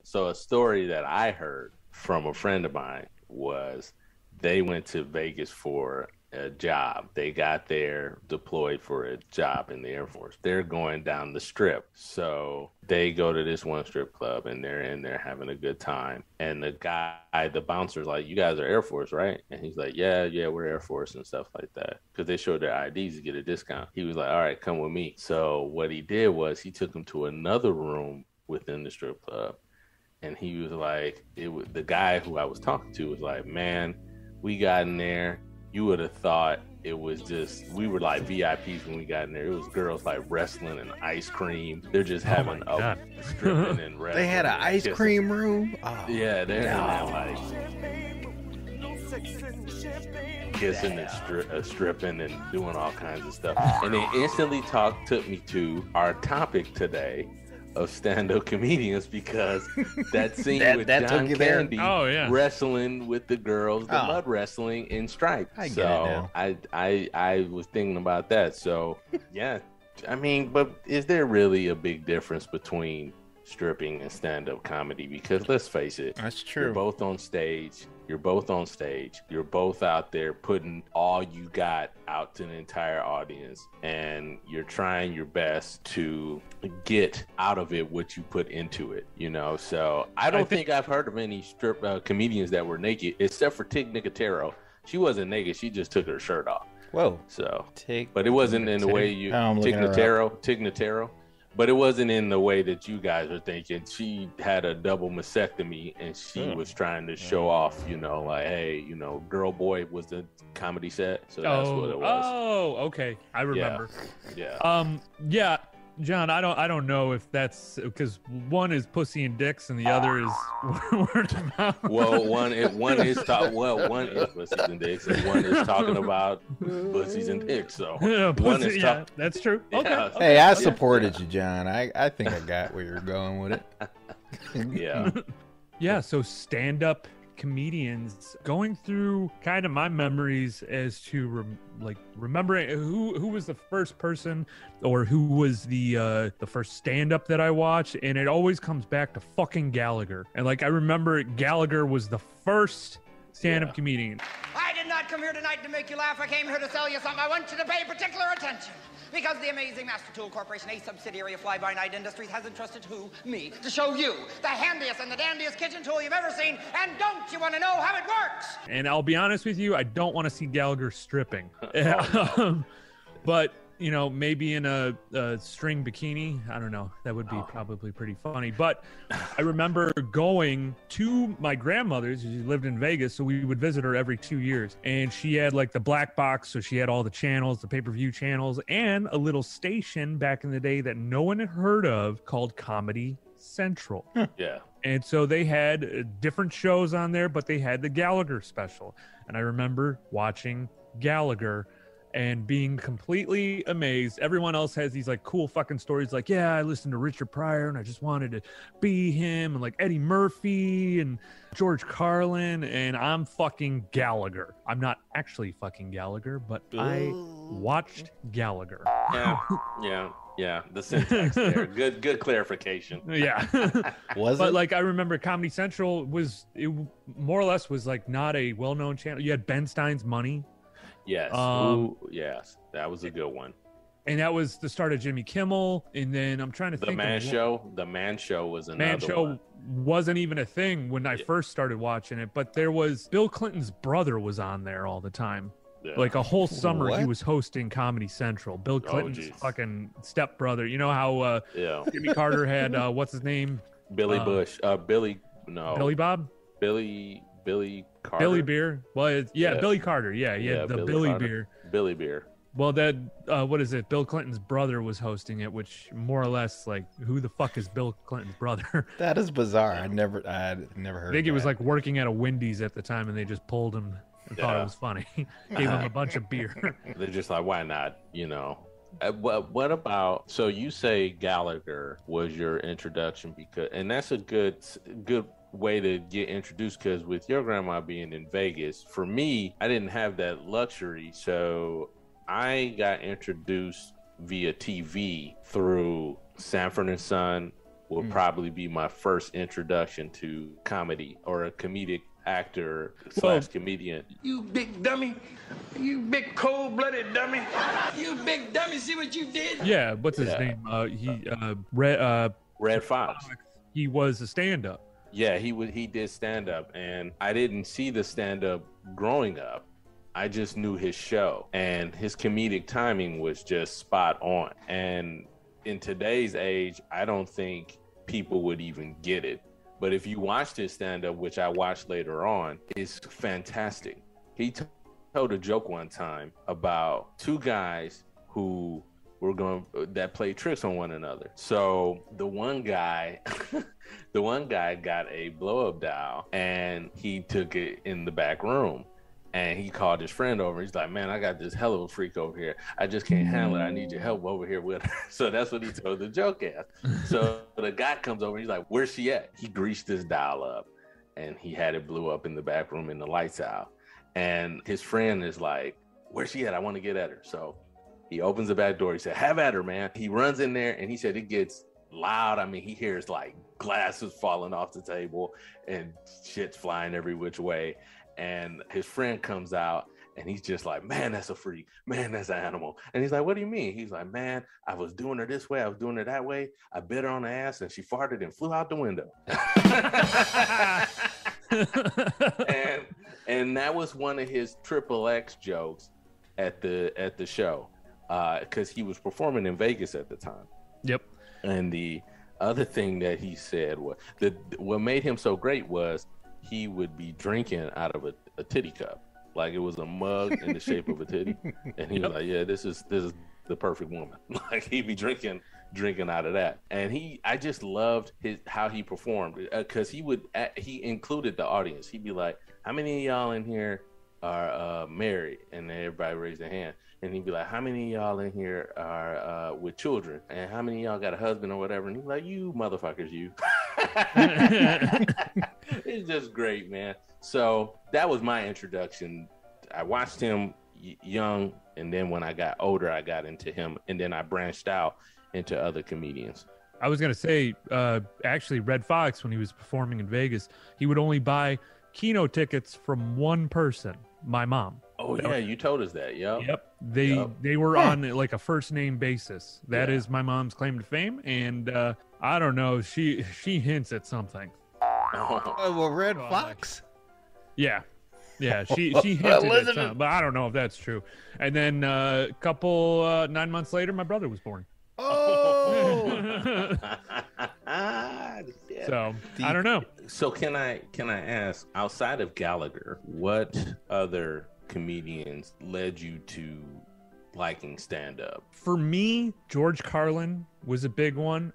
So a story that I heard from a friend of mine was they went to Vegas for a job. They got there deployed for a job in the Air Force. They're going down the strip. So they go to this one strip club and they're in there having a good time. And the bouncer's like, you guys are Air Force, right? And he's like, yeah, we're Air Force and stuff like that. Because they showed their IDs to get a discount. He was like, all right, come with me. So what he did was he took them to another room within the strip club. And he was like, the guy who I was talking to was like, man, we got in there. You would have thought it was just, we were like VIPs when we got in there. It was girls like wrestling and ice cream. They're just having stripping and wrestling. They had an ice cream room? Oh, yeah, they're like kissing and stripping and doing all kinds of stuff. And it instantly took me to our topic today of stand-up comedians, because that scene with John Candy wrestling with the girls, the mud wrestling in Stripe. I was thinking about that. So yeah, I mean, but is there really a big difference between stripping and stand-up comedy? Because let's face it, that's true. You're both on stage. You're both out there putting all you got out to an entire audience, and you're trying your best to get out of it what you put into it, you know? So I don't think I've heard of any strip comedians that were naked, except for Tig Nicotero. She wasn't naked. She just took her shirt off. Whoa. So, but it wasn't in the way you, Tig Notaro. But it wasn't in the way that you guys are thinking. She had a double mastectomy, and she was trying to show off, you know, like, hey, you know, Girl Boy was the comedy set. So that's what it was. Oh, okay. I remember. Yeah. Yeah. John, I don't know if that's because one is pussy and dicks and the other is word of mouth. Well, one is pussies and dicks, and one is talking about pussies and dicks. So one is that's true. Okay. Yeah. Hey, I supported you, John. I think I got where you're going with it. Yeah. Yeah. So stand-up comedians, going through kind of my memories as to remembering who was the first person or who was the first stand-up that I watched, and it always comes back to fucking Gallagher. And like I remember Gallagher was the first stand-up comedian. I did not come here tonight to make you laugh. I came here to sell you something. I want you to pay particular attention. Because the amazing Master Tool Corporation, a subsidiary of Fly-By-Night Industries, has entrusted me to show you the handiest and the dandiest kitchen tool you've ever seen. And don't you want to know how it works? And I'll be honest with you, I don't want to see Gallagher stripping. But, you know, maybe in a string bikini. I don't know. That would be probably pretty funny. But I remember going to my grandmother's. She lived in Vegas, so we would visit her every 2 years. And she had like the black box, so she had all the channels, the pay-per-view channels, and a little station back in the day that no one had heard of called Comedy Central. Yeah. And so they had different shows on there, but they had the Gallagher special. And I remember watching Gallagher and being completely amazed. Everyone else has these like cool fucking stories like, yeah, I listened to Richard Pryor and I just wanted to be him, and like Eddie Murphy and George Carlin, and I'm fucking Gallagher. I'm not actually fucking Gallagher, but I watched Gallagher. Yeah, the syntax there. Good clarification. Yeah. But like I remember Comedy Central more or less was like not a well-known channel. You had Ben Stein's Money. Yes. Yes. That was a good one. And that was the start of Jimmy Kimmel. And then I'm trying to think. The Man Show was another Man Show one. Wasn't even a thing when I first started watching it, but there was Bill Clinton's brother was on there all the time. Yeah. Like a whole summer he was hosting Comedy Central. Bill Clinton's fucking stepbrother. You know how Jimmy Carter had what's his name? Billy Bush. Billy Bob? Billy Carter. Billy Beer. Well, Billy Carter. Yeah, the Billy Beer. Billy Beer. Well, that what is it? Bill Clinton's brother was hosting it, which more or less like who the fuck is Bill Clinton's brother? That is bizarre. I never heard. I think he was like working at a Wendy's at the time, and they just pulled him and thought it was funny. Gave him a bunch of beer. They're just like, why not? You know. What about? So you say Gallagher was your introduction and that's a good way to get introduced, because with your grandma being in Vegas, for me, I didn't have that luxury, so I got introduced via TV through Sanford and Son will probably be my first introduction to comedy or a comedic actor slash comedian. You big dummy. You big cold-blooded dummy. You big dummy. See what you did? Yeah, what's his name? Red Fox. He was a stand-up. Yeah, he did stand-up, and I didn't see the stand-up growing up. I just knew his show, and his comedic timing was just spot on. And in today's age, I don't think people would even get it. But if you watch his stand-up, which I watched later on, it's fantastic. He told a joke one time about two guys who that played tricks on one another. So the one guy got a blow-up doll, and he took it in the back room. And he called his friend over. He's like, man, I got this hell of a freak over here. I just can't handle it. I need your help over here with her. So that's what he told the joke as. So the guy comes over. He's like, where's she at? He greased this dial up, and he had it blew up in the back room and the lights out. And his friend is like, where's she at? I want to get at her. So he opens the back door. He said, have at her, man. He runs in there, and he said it gets loud. I mean, he hears like glasses falling off the table and shit's flying every which way. And his friend comes out, and he's just like, man, that's a freak. Man, that's an animal. And he's like, what do you mean? He's like, man, I was doing her this way. I was doing her that way. I bit her on the ass, and she farted and flew out the window. and that was one of his XXX jokes at the show, because he was performing in Vegas at the time. Yep. And the other thing that he said was what made him so great was he would be drinking out of a titty cup, like it was a mug in the shape of a titty, and he was like, "Yeah, this is the perfect woman." Like he'd be drinking out of that, and I just loved how he performed, because he included the audience. He'd be like, "How many of y'all in here are married?" And then everybody raised their hand, and he'd be like, "How many of y'all in here are with children? And how many of y'all got a husband or whatever?" And he'd be like, "You motherfuckers, you." It's just great, man. So that was my introduction. I watched him young, and then when I got older, I got into him, and then I branched out into other comedians. I was going to say, actually, Red Fox, when he was performing in Vegas, he would only buy keynote tickets from one person, my mom. Oh, yeah, you told us that. Yep. They were on like a first name basis. That is my mom's claim to fame, and I don't know, she hints at something. Well, Red Fox? Yeah, she hinted at something, but I don't know if that's true. And then a couple 9 months later, my brother was born. Oh. So I don't know. So can I ask, outside of Gallagher, what other comedians led you to liking stand-up? For me, George Carlin was a big one.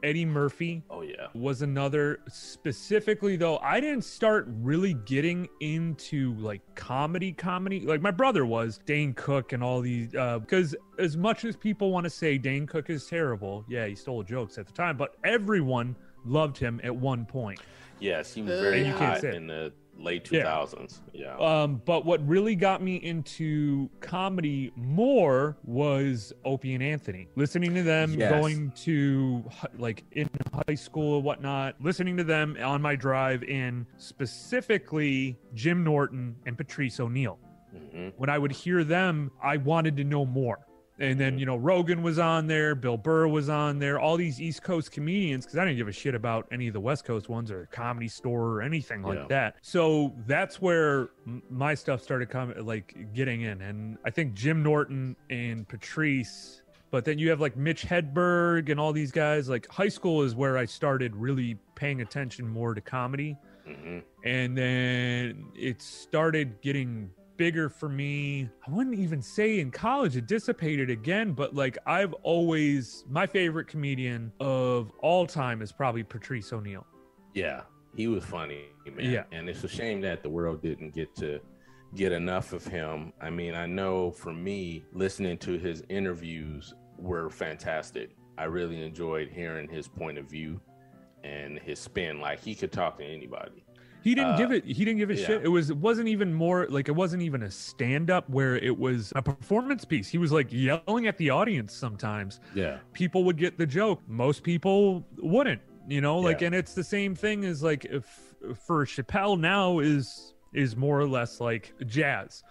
Eddie Murphy was another. Specifically, though, I didn't start really getting into like comedy. Like my brother was. Dane Cook and all these, because as much as people want to say Dane Cook is terrible, yeah, he stole jokes at the time, but everyone loved him at one point. Yes, he was very hot in the late 2000s. Yeah. But what really got me into comedy more was Opie and Anthony. Listening to them, going to like in high school and whatnot, listening to them on my drive in, specifically Jim Norton and Patrice O'Neal. Mm-hmm. When I would hear them, I wanted to know more. And then, you know, Rogan was on there, Bill Burr was on there, all these East Coast comedians, because I didn't give a shit about any of the West Coast ones or Comedy Store or anything like that. So that's where my stuff started getting in. And I think Jim Norton and Patrice, but then you have like Mitch Hedberg and all these guys. Like high school is where I started really paying attention more to comedy. Mm-hmm. And then it started getting bigger for me. I wouldn't even say in college it dissipated again, but like my favorite comedian of all time is probably Patrice O'Neal. Yeah, he was funny, man. Yeah. And it's a shame that the world didn't get enough of him. I mean, I know for me, listening to his interviews were fantastic. I really enjoyed hearing his point of view and his spin. Like he could talk to anybody. He didn't give it. He didn't give a yeah. shit. It wasn't even more like it wasn't even a stand-up where it was a performance piece. He was like yelling at the audience sometimes. Yeah. People would get the joke. Most people wouldn't. Like, Yeah. and it's the same thing as like if for Chappelle now is more or less like jazz.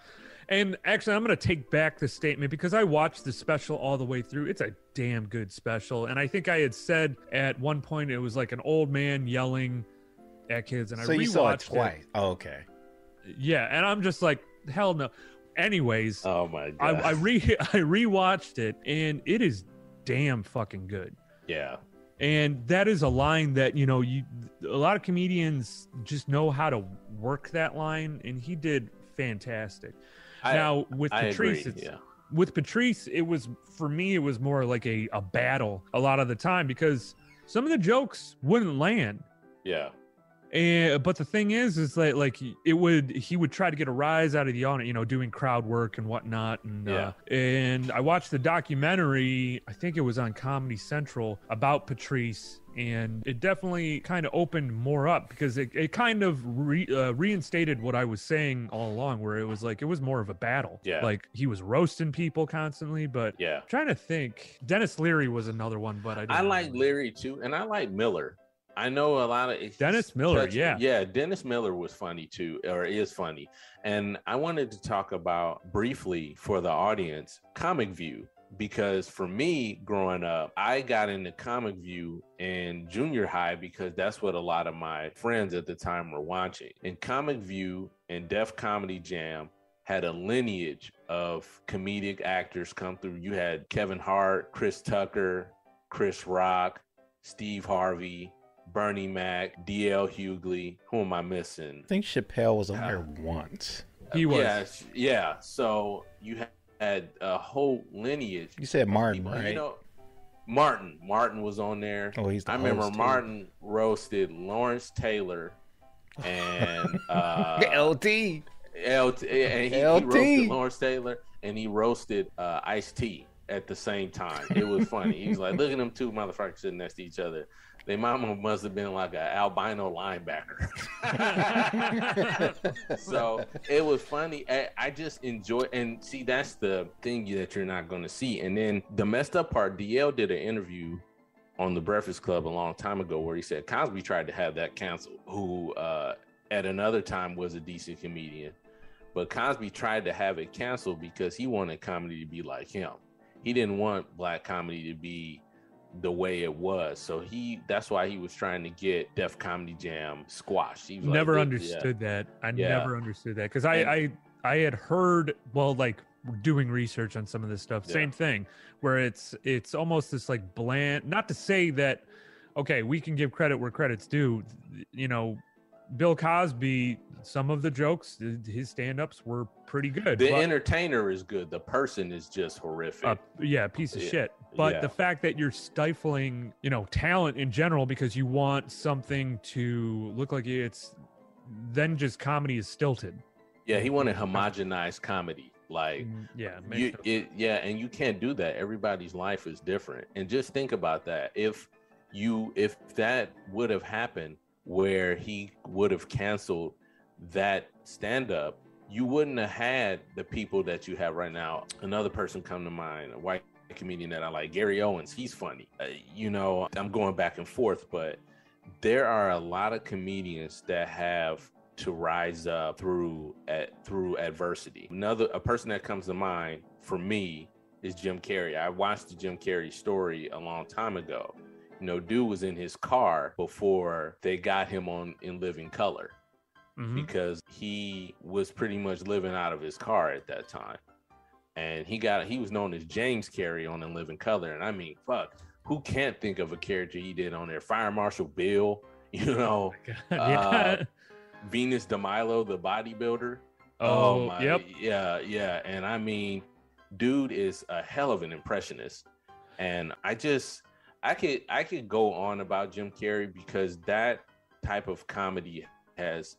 And actually, I'm going to take back the statement because I watched the special all the way through. It's a damn good special. And I think I had said at one point it was like an old man yelling at kids. And So I rewatched you saw it twice. Oh, okay. Yeah. And I'm just like, hell no. Anyways, Oh my god. I rewatched it and it is damn fucking good. Yeah. And that is a line that, a lot of comedians just know how to work that line. And he did fantastic. Now with Patrice, with Patrice, it was for me. It was more like a battle a lot of the time because some of the jokes wouldn't land. Yeah. But the thing is like he would try to get a rise out of the audience, doing crowd work and whatnot. And and I watched the documentary. I think it was on Comedy Central about Patrice. And it definitely kind of opened more up because it kind of reinstated what I was saying all along, where it was like it was more of a battle. Yeah. Like he was roasting people constantly. But Yeah. I'm trying to think. Dennis Leary was another one, but I like Leary too, and I like Miller. I know a lot of Dennis Miller. Yeah. Dennis Miller was funny too, or is funny. And I wanted to talk about briefly for the audience Comic View. Because for me, growing up, I got into Comic View in junior high because that's what a lot of my friends at the time were watching. And Comic View and Def Comedy Jam had a lineage of comedic actors come through. You had Kevin Hart, Chris Tucker, Chris Rock, Steve Harvey, Bernie Mac, D.L. Hughley. Who am I missing? I think Chappelle was on there once. He was. Yeah. So you had a whole lineage. You said Martin, people, right? Martin was on there. Oh, he's the I remember host, Martin roasted Lawrence Taylor and LT. and he roasted Lawrence Taylor and he roasted Ice-T at the same time. It was funny. He was like, look at them two motherfuckers sitting next to each other. Their mama must have been like an albino linebacker. So it was funny. I just enjoy, and see, that's the thing that you're not going to see. And then the messed up part, DL did an interview on The Breakfast Club a long time ago where he said Cosby tried to have that canceled, who at another time was a decent comedian. But Cosby tried to have it canceled because he wanted comedy to be like him. He didn't want black comedy to be the way it was, so that's why he was trying to get Def Comedy Jam squashed. He never understood that. I never understood that because I had heard, well, like doing research on some of this stuff, same thing, where it's almost this like bland. Not to say that, okay, we can give credit where credit's due. Bill Cosby, some of the jokes, his stand-ups were pretty good. The entertainer is good. The person is just horrific. Piece of shit. But the fact that you're stifling, talent in general because you want something to look like it's, then just comedy is stilted. Yeah, he wanted homogenized comedy. Like, and you can't do that. Everybody's life is different. And just think about that. If that would have happened, where he would have canceled that stand-up, you wouldn't have had the people that you have right now. Another person come to mind, a white comedian that I like, Gary Owens. He's funny. I'm going back and forth, but there are a lot of comedians that have to rise up through adversity. A person that comes to mind for me is Jim Carrey. I watched the Jim Carrey story a long time ago. Dude was in his car before they got him on In Living Color because he was pretty much living out of his car at that time. And he was known as James Carrey on In Living Color. And I mean, fuck, who can't think of a character he did on there? Fire Marshal Bill, Venus de Milo, the bodybuilder. Oh my, yep. Yeah. And I mean, dude is a hell of an impressionist. And I could go on about Jim Carrey because that type of comedy has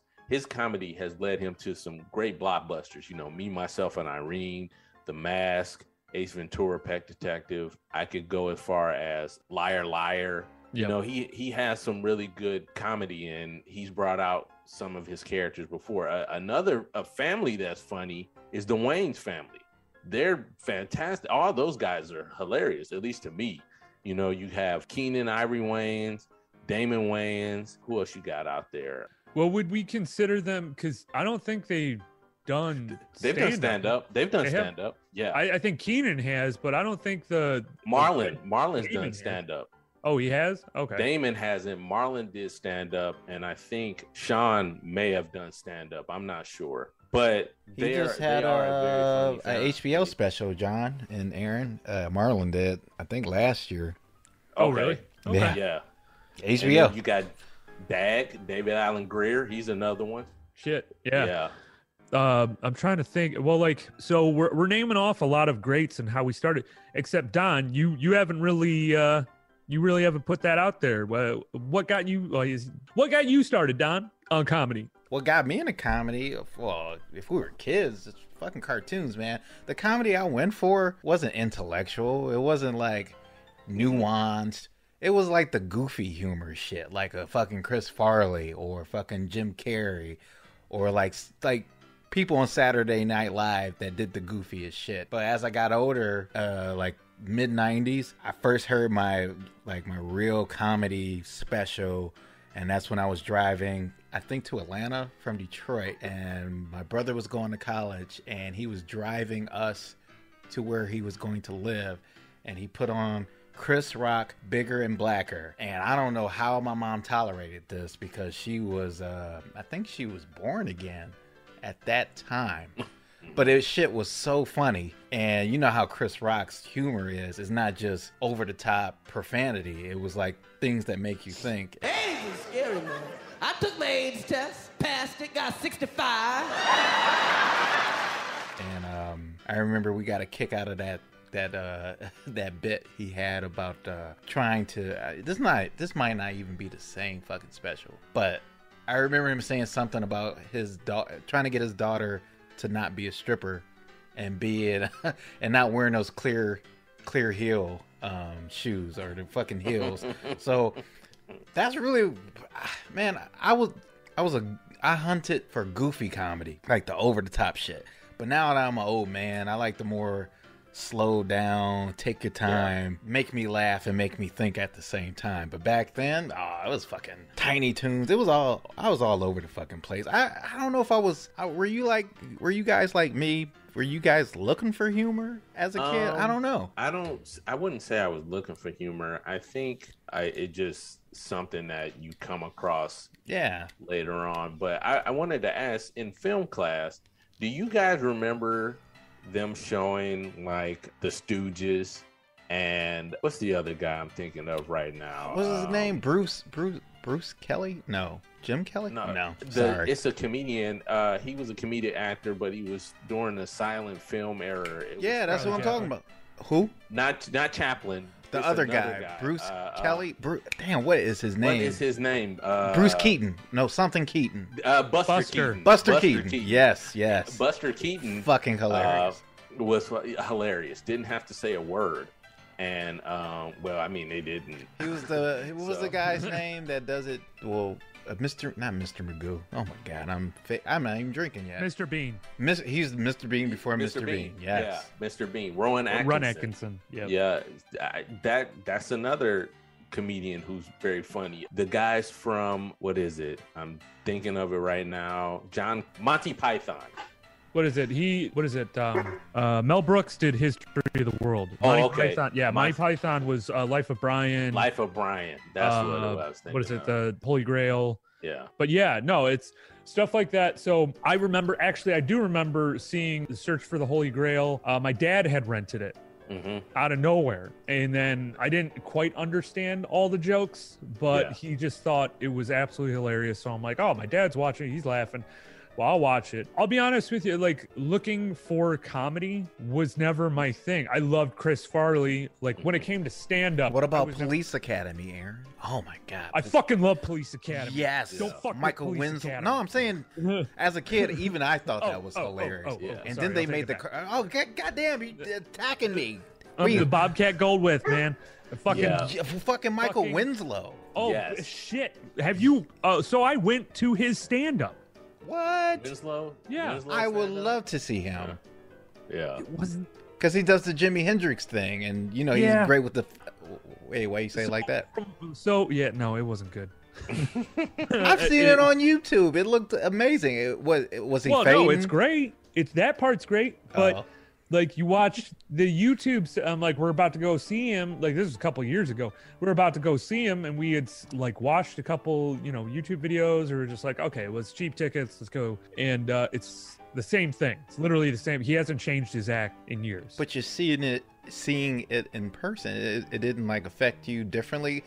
led him to some great blockbusters. Me, Myself, and Irene, The Mask, Ace Ventura, Pet Detective. I could go as far as Liar Liar, You know, he has some really good comedy, and he's brought out some of his characters before. Another family that's funny is the Wayans family. They're fantastic. All those guys are hilarious, at least to me. You know, you have Keenan Ivory Wayans, Damon Wayans. Who else you got out there? Well, would we consider them? Because I don't think they've done stand up. They've done stand up. Yeah, I think Keenan has, but I don't think Marlon's done stand up. Oh, he has? Okay. Damon hasn't. Marlon did stand up, and I think Sean may have done stand up. I'm not sure. But he just had a HBO special, John and Aaron. Marlon did, I think, last year. Oh, really? Okay. Yeah. HBO. You got David Allen Greer. He's another one. Shit. Yeah. I'm trying to think. Well, like, so we're naming off a lot of greats and how we started. Except Don, you haven't really haven't put that out there. What got you started, Don, on comedy? What got me into comedy? Well, if we were kids, it's fucking cartoons, man. The comedy I went for wasn't intellectual. It wasn't like nuanced. It was like the goofy humor shit, like a fucking Chris Farley or fucking Jim Carrey, or like people on Saturday Night Live that did the goofiest shit. But as I got older, like mid 90s, I first heard my real comedy special, and that's when I was driving, I think, to Atlanta from Detroit, and my brother was going to college, and he was driving us to where he was going to live, and he put on Chris Rock, Bigger and Blacker. And I don't know how my mom tolerated this, because she was I think she was born again at that time. But shit was so funny. And you know how Chris Rock's humor is. It's not just over the top profanity. It was like things that make you think. AIDS is scary, man. I took my AIDS test, passed it, got 65. And I remember we got a kick out of that bit he had about trying to this might not even be the same fucking special, but I remember him saying something about his trying to get his daughter to not be a stripper and and not wearing those clear heel shoes or the fucking heels. So that's really, man, I hunted for goofy comedy, like the over the top shit. But now that I'm an old man, I like the more slow down, take your time, make me laugh and make me think at the same time. But back then, it was fucking Tiny Toons. I was all over the fucking place. I don't know if I was. Were you guys like me? Were you guys looking for humor as a kid? I don't know. I wouldn't say I was looking for humor. I think it just something that you come across later on. But I wanted to ask, in film class, do you guys remember them showing like the Stooges and what's the other guy I'm thinking of right now? What's his name? Bruce Kelly? No. Jim Kelly? No. Sorry. It's a comedian. He was a comedic actor, but he was during the silent film era. That's what I'm talking about. Who? Not Chaplin. The other guy. Bruce Kelly. Damn, what is his name? What is his name? Bruce Keaton. No, something Keaton. Buster Keaton. Buster Keaton. Yes. Buster Keaton. Fucking hilarious. Was hilarious. Didn't have to say a word. And, well, I mean, they didn't. He was what was the guy's name that does it? Well, not Mr. Magoo. Oh my God, I'm not even drinking yet. Mr. Bean. He's Mr. Bean before Mr. Bean. Yes. Yeah, Mr. Bean. Rowan Atkinson. Yep. Yeah. That's another comedian who's very funny. The guys from, what is it? I'm thinking of it right now. Monty Python. What is it? Mel Brooks did History of the World. Okay. Python, Monty Python was Life of Brian. Life of Brian. That's what I was thinking. What is it? The Holy Grail. Yeah. But it's stuff like that. So I do remember seeing The Search for the Holy Grail. My dad had rented it out of nowhere. And then I didn't quite understand all the jokes, but he just thought it was absolutely hilarious. So I'm like, oh, my dad's watching. He's laughing. Well, I'll watch it. I'll be honest with you, like, looking for comedy was never my thing. I loved Chris Farley. Like, when it came to stand-up. What about Police Academy, Aaron? Oh, my God. I fucking love Police Academy. Yes. Don't fuck Michael with Police Winslow. Academy. No, I'm saying, as a kid, even I thought that was hilarious. And sorry, then they made goddamn, you attacking me. I'm the Bobcat Goldthwait, man. Fucking Michael Winslow. Oh Yes. shit! Have you? So I went to his stand-up. What? Winslow? Yeah. Winslow I would stand-up? love to see him. Yeah. It wasn't. Because he does the Jimi Hendrix thing, and you know he's Yeah. great with the. Wait, why you say it like that? So yeah, no, it wasn't good. I've seen it on YouTube. It looked amazing. Was he Well, fading? no, it's great. It's that part's great, but Oh. like you watch the YouTubes, like we're about to go see him. Like this was a couple years ago. We were about to go see him, and we had like watched a couple, YouTube videos. Or we were just like, okay, well, it's cheap tickets, let's go. And it's the same thing. It's literally the same. He hasn't changed his act in years. But you're seeing it in person. It didn't like affect you differently.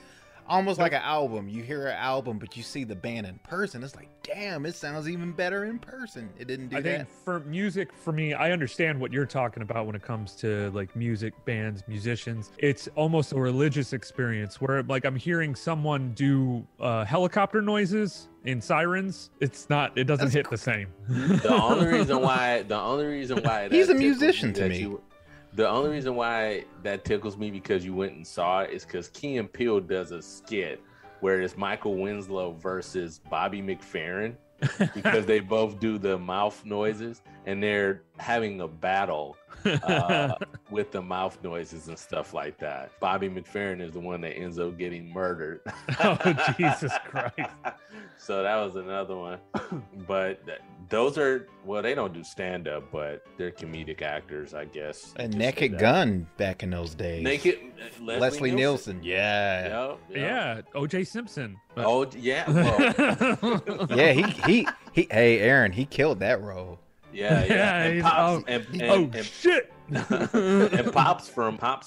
Almost like an album. You hear an album, but you see the band in person. It's like, damn, it sounds even better in person. It didn't do I that. think for music, for me, I understand what you're talking about when it comes to like music, bands, musicians. It's almost a religious experience where like I'm hearing someone do helicopter noises and sirens. It doesn't hit the same. The only reason why He's a that musician tickles to me. The only reason why that tickles me because you went and saw it is because Key and Peele does a skit where it's Michael Winslow versus Bobby McFerrin because they both do the mouth noises and they're having a battle with the mouth noises and stuff like that. Bobby McFerrin is the one that ends up getting murdered. Oh, Jesus Christ. So that was another one. But those are, well, they don't do stand-up, but they're comedic actors, I guess. And Just Naked say that. Gun back in those days. Leslie Nielsen. Yeah. Yep. Yeah, O.J. Simpson. Oh, yeah. Well, Yeah, he hey Aaron, he killed that role. yeah. And he's- Pops, and Shit. and Pops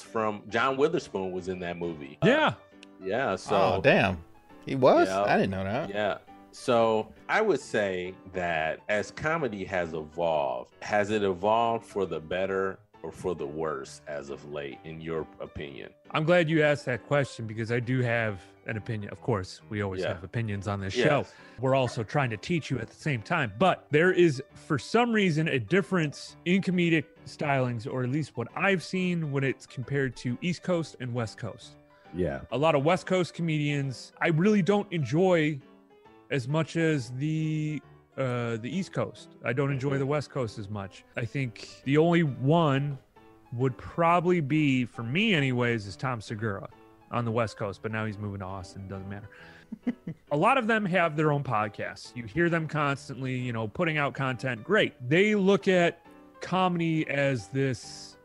from John Witherspoon was in that movie. Yeah. Yeah. So Oh damn. He was? Yeah. I didn't know that. yeah. So I would say that as comedy has it evolved for the better or for the worse as of late, in your opinion? I'm glad you asked that question because I do have an opinion. Of course, we always Yeah. have opinions on this Yes. show. We're also trying to teach you at the same time. But there is, for some reason, a difference in comedic stylings, or at least what I've seen when it's compared to East Coast and West Coast. Yeah. A lot of West Coast comedians I really don't enjoy as much as the East Coast. I don't enjoy the West Coast as much. I think the only one would probably be, for me anyways, is Tom Segura on the West Coast, but now he's moving to Austin. Doesn't matter. A lot of them have their own podcasts. You hear them constantly, putting out content. Great. They look at comedy as this,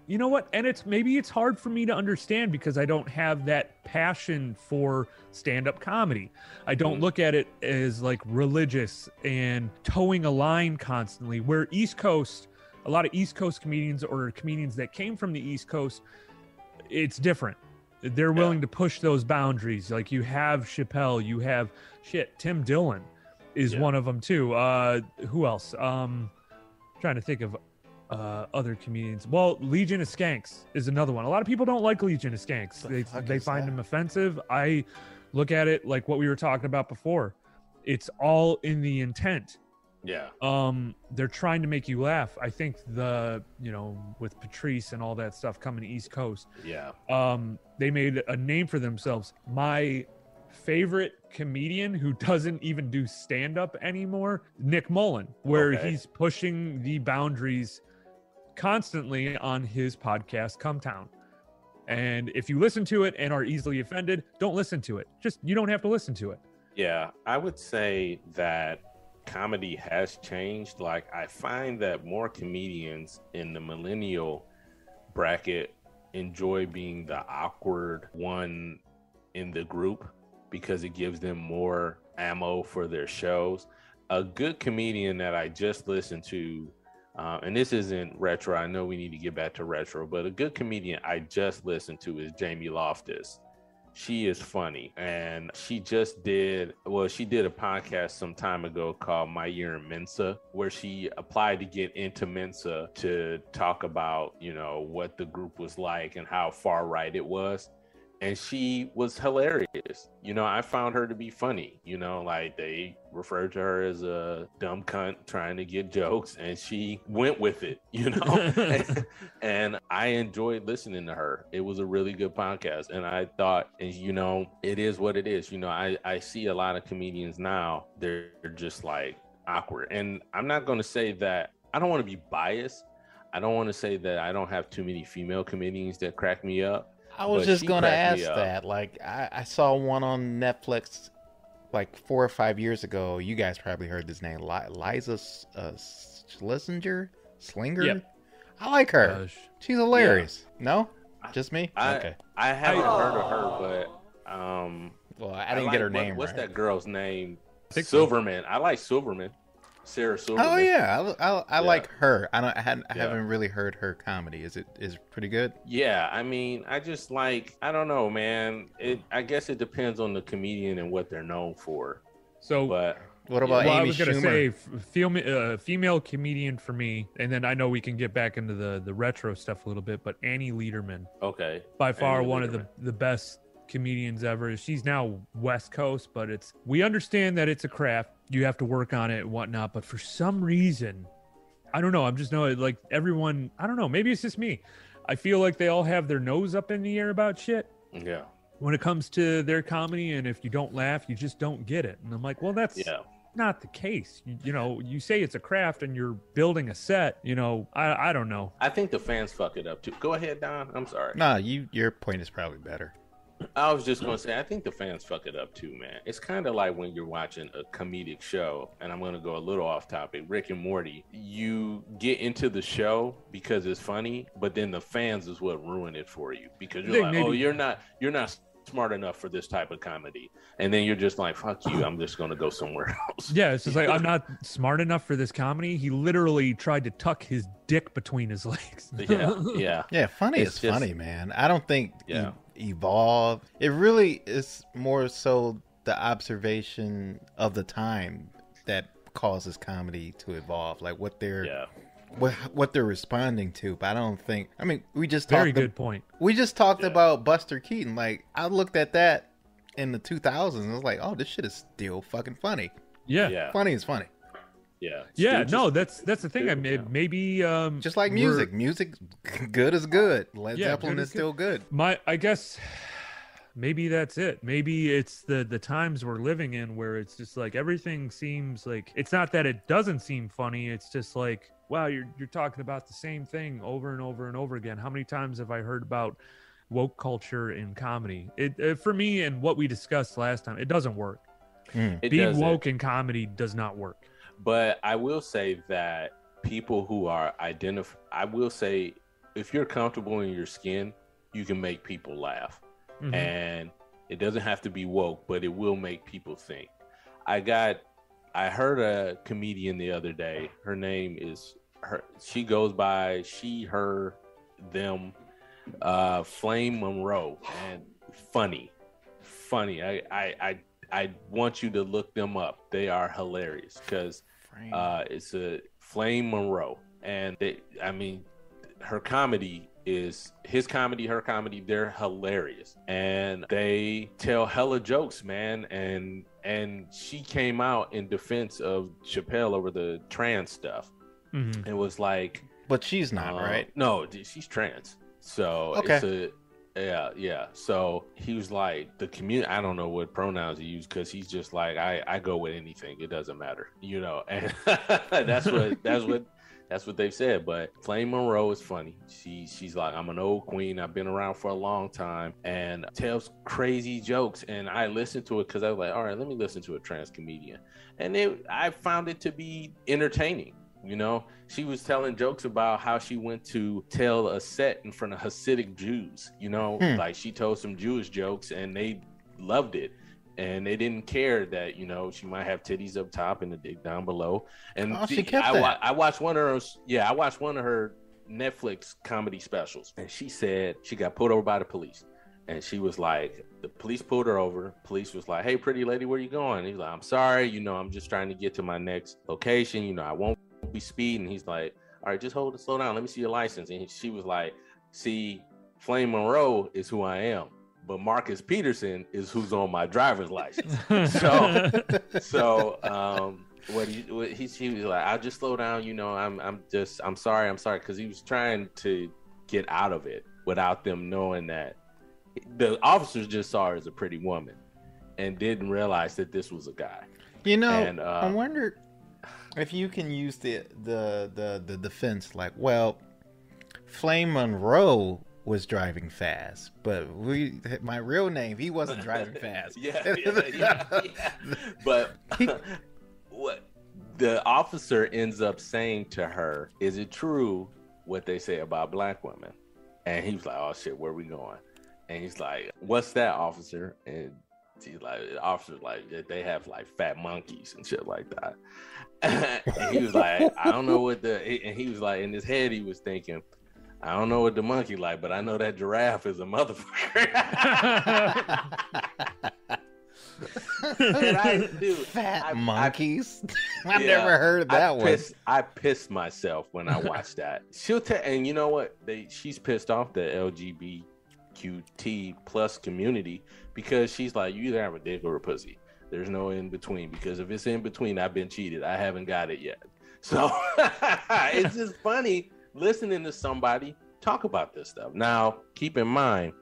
you know what? And maybe it's hard for me to understand because I don't have that passion for stand-up comedy. I don't look at it as like religious and towing a line constantly, where East Coast, a lot of East Coast comedians or comedians that came from the East Coast, it's different. They're willing to push those boundaries. Like you have Chappelle, you have Tim Dillon is one of them too. Who else? Trying to think of other comedians. Well, Legion of Skanks is another one. A lot of people don't like Legion of Skanks. They find him offensive. I look at it like what we were talking about before. It's all in the intent. Yeah. They're trying to make you laugh. I think with Patrice and all that stuff coming to East Coast. Yeah. They made a name for themselves. My favorite comedian who doesn't even do stand-up anymore, Nick Mullen, where he's pushing the boundaries constantly on his podcast, Come Town. And if you listen to it and are easily offended, don't listen to it. You don't have to listen to it. Yeah. I would say that comedy has changed. Like, I find that more comedians in the millennial bracket enjoy being the awkward one in the group because it gives them more ammo for their shows. A good comedian that I just listened to, and this isn't retro, I know we need to get back to retro, but a good comedian I just listened to is Jamie Loftis. She is funny, and she did a podcast some time ago called My Year in Mensa, where she applied to get into Mensa to talk about, what the group was like and how far right it was. and she was hilarious. You know, I found her to be funny. You know, like they referred to her as a dumb cunt trying to get jokes, and she went with it, you know. And I enjoyed listening to her. It was a really good podcast. And I thought, and you know, it is what it is. You know, I see a lot of comedians now, they're just like awkward. And I'm not going to say that, I don't want to be biased. I don't want to say that I don't have too many female comedians that crack me up. I was just going to ask that. Like, I saw one on Netflix like 4 or 5 years ago. You guys probably heard this name, Liza Slinger. Yep. I like her. She's hilarious. Yeah. No? Just me? Okay. I haven't heard of her, but well, I didn't get her name. What's that girl's name? Silverman. I like Silverman. Sarah Silverman. Oh yeah, I like her. I haven't really heard her comedy. Is it pretty good? Yeah, I mean, I just like, I don't know, man. I guess it depends on the comedian and what they're known for. So, but what about Amy I was gonna Schumer? say female comedian for me, and then I know we can get back into the retro stuff a little bit. But Annie Lederman, okay, by far one of the best comedians ever. She's now West Coast, but we understand that it's a craft. You have to work on it and whatnot, but for some reason, I don't know, I'm just knowing, like, everyone, I don't know, maybe it's just me, I feel like they all have their nose up in the air about shit. Yeah. When it comes to their comedy, and if you don't laugh, you just don't get it. And I'm like, well, that's not the case. You know, you say it's a craft and you're building a set, you know, I don't know. I think the fans fuck it up too. Go ahead, Don. I'm sorry. Nah, your point is probably better. I was just going to say, I think the fans fuck it up too, man. It's kind of like when you're watching a comedic show, and I'm going to go a little off topic, Rick and Morty. You get into the show because it's funny, but then the fans is what ruin it for you, because you're like, oh, you're not smart enough for this type of comedy. And then you're just like, fuck you, I'm just going to go somewhere else. Yeah, it's just like, I'm not smart enough for this comedy. He literally tried to tuck his dick between his legs. Yeah. Funny is just funny, man. I don't think evolve. It really is more so the observation of the time that causes comedy to evolve, like what they're what they're responding to. But I don't think, I mean, we just talked good point. We just talked about Buster Keaton. Like, I looked at that in the 2000s and I was like, oh, this shit is still fucking funny. Yeah. Funny is funny. Yeah. No, that's the thing. I mean, maybe just like music. Music good is good. Led Zeppelin is still good. I guess maybe that's it. Maybe it's the times we're living in where it's just like everything seems like, it's not that it doesn't seem funny. It's just like, wow, you're talking about the same thing over and over and over again. How many times have I heard about woke culture in comedy? It for me, and what we discussed last time, it doesn't work. Being woke in comedy does not work. But I will say that people who are I will say, if you're comfortable in your skin, you can make people laugh. Mm-hmm. And it doesn't have to be woke, but it will make people think. I heard a comedian the other day. Her name is she goes by she, her, them, Flame Monroe, and funny. I want you to look them up. They are hilarious because it's a Flame Monroe, and her comedy is his comedy, her comedy. They're hilarious, and they tell hella jokes, man. And she came out in defense of Chappelle over the trans stuff. Mm-hmm. It was like, but she's not, right? No, she's trans. So okay. Yeah. So he was like, the community, I don't know what pronouns he used, because he's just like, I go with anything. It doesn't matter, you know. And that's what they've said. But Flame Monroe is funny. She's like, I'm an old queen. I've been around for a long time, and tells crazy jokes. And I listened to it because I was like, all right, let me listen to a trans comedian. And I found it to be entertaining. You know, she was telling jokes about how she went to tell a set in front of Hasidic Jews, you know, like she told some Jewish jokes and they loved it. And they didn't care that, you know, she might have titties up top and a dick down below. And she kept that. I watched one of her Netflix comedy specials. And she said she got pulled over by the police. And she was like, the police pulled her over. Police was like, hey, pretty lady, where you going? And he's like, I'm sorry. You know, I'm just trying to get to my next location. You know, I won't be speeding. He's like, all right, just hold it, slow down. Let me see your license. And she was like, see, Flame Monroe is who I am. but Marcus Peterson is who's on my driver's license. What he was like, I'll just slow down, you know, I'm sorry, because he was trying to get out of it without them knowing that the officers just saw her as a pretty woman and didn't realize that this was a guy. You know, and, I wonder if you can use the defense, like, well, Flame Monroe was driving fast, but my real name, he wasn't driving fast. Yeah. But what the officer ends up saying to her, is it true what they say about black women? And he was like, oh shit, where we going? And he's like, what's that, officer? And he's like, the officer's like, they have like fat monkeys and shit like that. And he was like, I don't know what and he was like, in his head he was thinking, I don't know what the monkey like, but I know that giraffe is a motherfucker. And fat monkeys. I've never heard of that one. I pissed myself when I watched that. She'll and you know what? She's pissed off the LGBTQT plus community because she's like, you either have a dick or a pussy. There's no in between, because if it's in between, I've been cheated. I haven't got it yet. So it's just funny listening to somebody talk about this stuff. Now, keep in mind,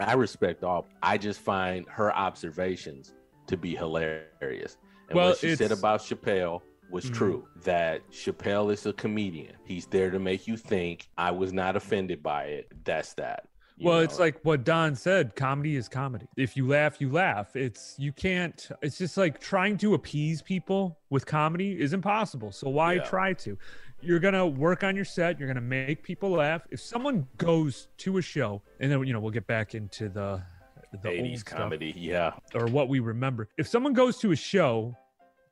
I respect all. I just find her observations to be hilarious. And what she said about Chappelle was true, that Chappelle is a comedian. He's there to make you think. I was not offended by it. That's that. Well, it's like what Don said, comedy is comedy. If you laugh, you laugh. It's just like trying to appease people with comedy is impossible. So why try to? You're going to work on your set. You're going to make people laugh. If someone goes to a show, and then, we'll get back into the 80s comedy, or what we remember. If someone goes to a show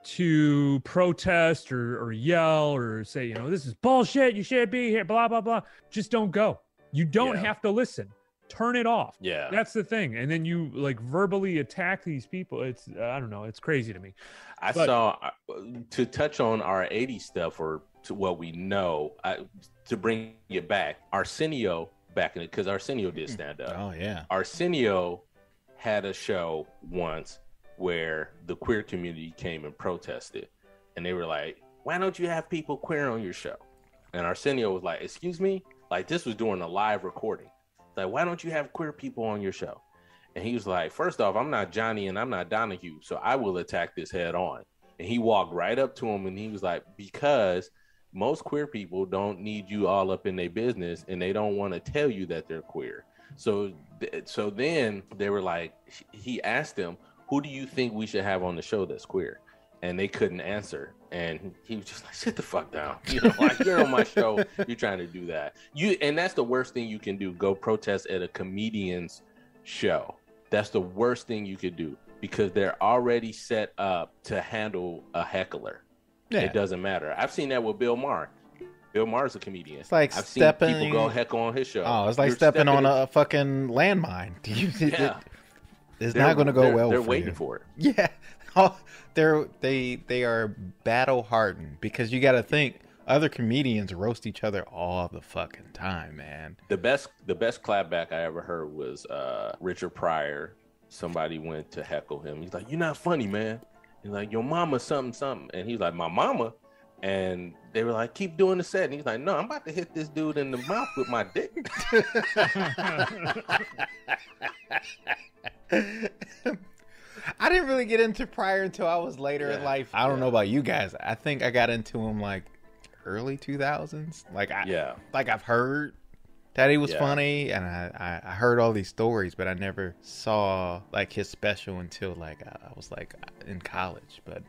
to protest or yell or say, this is bullshit, you shouldn't be here, blah, blah, blah, just don't go. You don't have to listen. Turn it off. Yeah. That's the thing. And then you like verbally attack these people. It's, I don't know. It's crazy to me. I saw, to touch on our 80s stuff, or to what we know, to bring it back, Arsenio back in it, because Arsenio did stand up. Oh, yeah. Arsenio had a show once where the queer community came and protested. And they were like, why don't you have people queer on your show? And Arsenio was like, excuse me? Like, this was during a live recording. Like, why don't you have queer people on your show? And he was like, first off, I'm not Johnny and I'm not Donahue, so I will attack this head on. And he walked right up to him and he was like, because most queer people don't need you all up in their business and they don't want to tell you that they're queer. So then they were like, he asked them, who do you think we should have on the show that's queer? And they couldn't answer. And he was just like, sit the fuck down. Like, you're on my show. You're trying to do that. And that's the worst thing you can do. Go protest at a comedian's show. That's the worst thing you could do, because they're already set up to handle a heckler. Yeah. It doesn't matter. I've seen that with Bill Maher. Bill Maher's a comedian. It's like I've seen people go heckle on his show. Oh, it's like stepping on a fucking landmine. It's not going to go well for you. They're waiting for it. Yeah. Oh, they are battle hardened, because you got to think other comedians roast each other all the fucking time, man. The best clapback I ever heard was Richard Pryor. Somebody went to heckle him. He's like, "You're not funny, man." He's like, "Your mama something," and he's like, "My mama." And they were like, "Keep doing the set." And he's like, "No, I'm about to hit this dude in the mouth with my dick." I didn't really get into Pryor until I was later in life. I don't know about you guys. I think I got into him like early 2000s. I've heard that he was funny, and I heard all these stories, but I never saw like his special until like I was like in college. But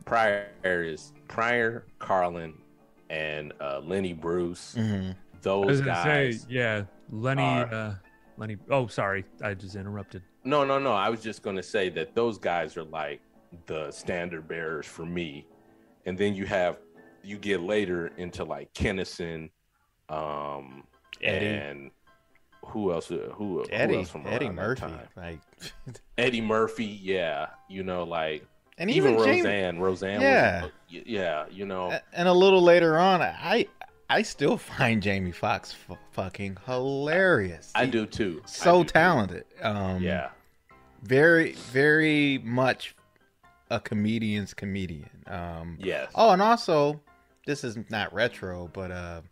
Pryor is Pryor, Carlin, and Lenny Bruce. Mm-hmm. Those guys. Lenny. Oh, sorry, I just interrupted. No. I was just going to say that those guys are like the standard bearers for me. And then you get later into like Kennison, Eddie. And who else? Who else from Eddie Murphy, like Eddie Murphy. Yeah, like, and even Roseanne. Roseanne. Yeah. Was, And a little later on, I I still find Jamie Foxx fucking hilarious. I do too. So talented. Yeah. Very, very much a comedian's comedian. Yes. Oh, and also, this is not retro, but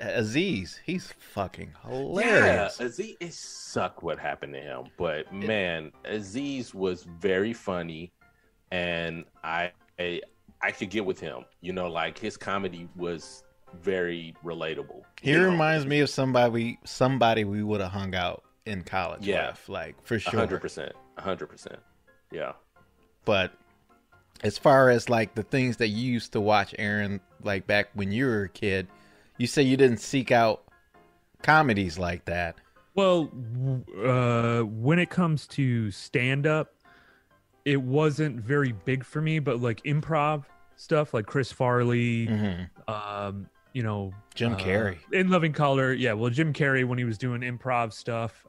Aziz, he's fucking hilarious. Yeah, Aziz, it sucked what happened to him, but man, Aziz was very funny, and I could get with him. You know, like his comedy was very relatable. He reminds me of somebody we would have hung out in college with, like, for sure. 100%. Yeah. But as far as like the things that you used to watch, Aaron, like back when you were a kid, you say you didn't seek out comedies like that. Well, when it comes to stand-up, it wasn't very big for me, but like improv stuff, like Chris Farley, you know, Jim Carrey. In Living Color. Yeah, well, Jim Carrey when he was doing improv stuff,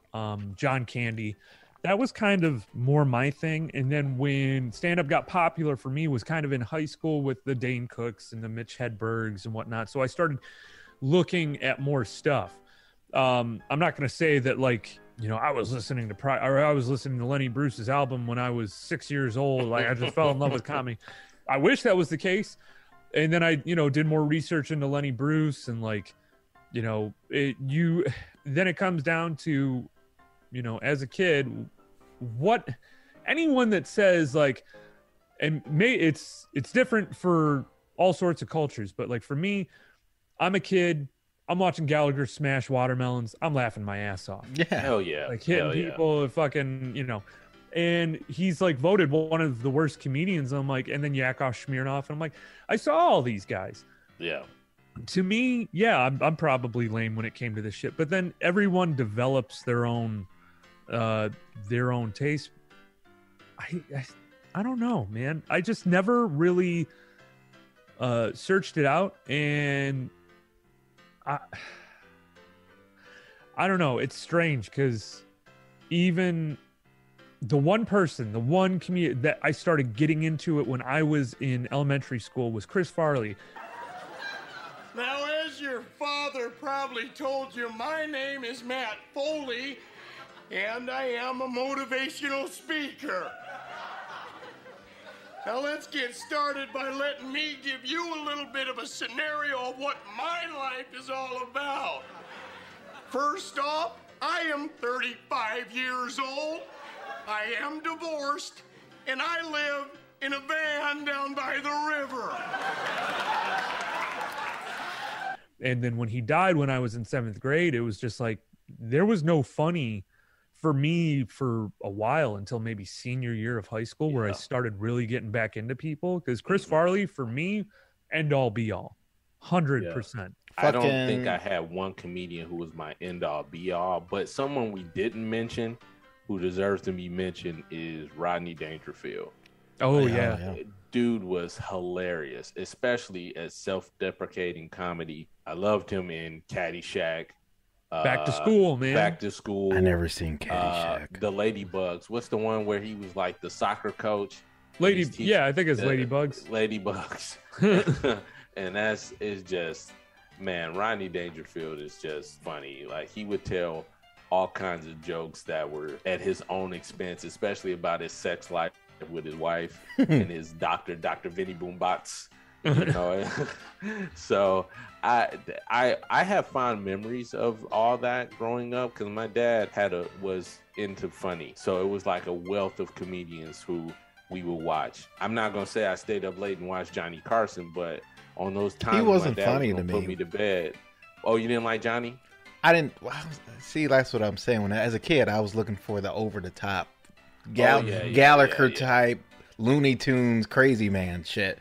John Candy. That was kind of more my thing. And then when stand-up got popular for me was kind of in high school with the Dane Cooks and the Mitch Hedbergs and whatnot. So I started looking at more stuff. I'm not going to say that, like, you know, I was listening to Pryor, or I was listening to Lenny Bruce's album when I was 6 years old. Like, I just fell in love with comedy. I wish that was the case. And then I, you know, did more research into Lenny Bruce, and like, you know, then it comes down to, you know, as a kid, what anyone that says like, and it's different for all sorts of cultures, but like for me, I'm a kid, I'm watching Gallagher smash watermelons, I'm laughing my ass off. Yeah. Hell yeah. Like hitting people, fucking, you know. And he's like voted one of the worst comedians. I'm like, and then Yakov Smirnoff, and I'm like, I saw all these guys. Yeah. To me, yeah, I'm probably lame when it came to this shit. But then everyone develops their own taste. I don't know, man. I just never really searched it out, and I don't know. It's strange because even the one comedian that I started getting into it when I was in elementary school was Chris Farley. Now, as your father probably told you, my name is Matt Foley, and I am a motivational speaker. Now, let's get started by letting me give you a little bit of a scenario of what my life is all about. First off, I am 35 years old. I am divorced, and I live in a van down by the river. And then when he died when I was in 7th grade, it was just like, there was no funny for me for a while until maybe senior year of high school, where I started really getting back into people. Because Chris Farley, for me, end all be all, 100%. I don't think I had one comedian who was my end all be all, but someone we didn't mention who deserves to be mentioned is Rodney Dangerfield. Oh, yeah. Dude was hilarious, especially as self-deprecating comedy. I loved him in Caddyshack. Back to School, man. Back to School. I never seen Caddyshack. The Ladybugs. What's the one where he was like the soccer coach? I think it's Ladybugs. Ladybugs. And is just, man, Rodney Dangerfield is just funny. Like, he would tell all kinds of jokes that were at his own expense, especially about his sex life with his wife and his Dr. Vinny Boombots. You know, so I have fond memories of all that growing up, because my dad was into funny, so it was like a wealth of comedians who we would watch. I'm not gonna say I stayed up late and watched Johnny Carson, but on those times he wasn't my dad funny was to put me to bed. Oh, you didn't like Johnny? I didn't. See, that's what I'm saying. As a kid, I was looking for the over the top, Gallagher type, Looney Tunes, crazy man shit.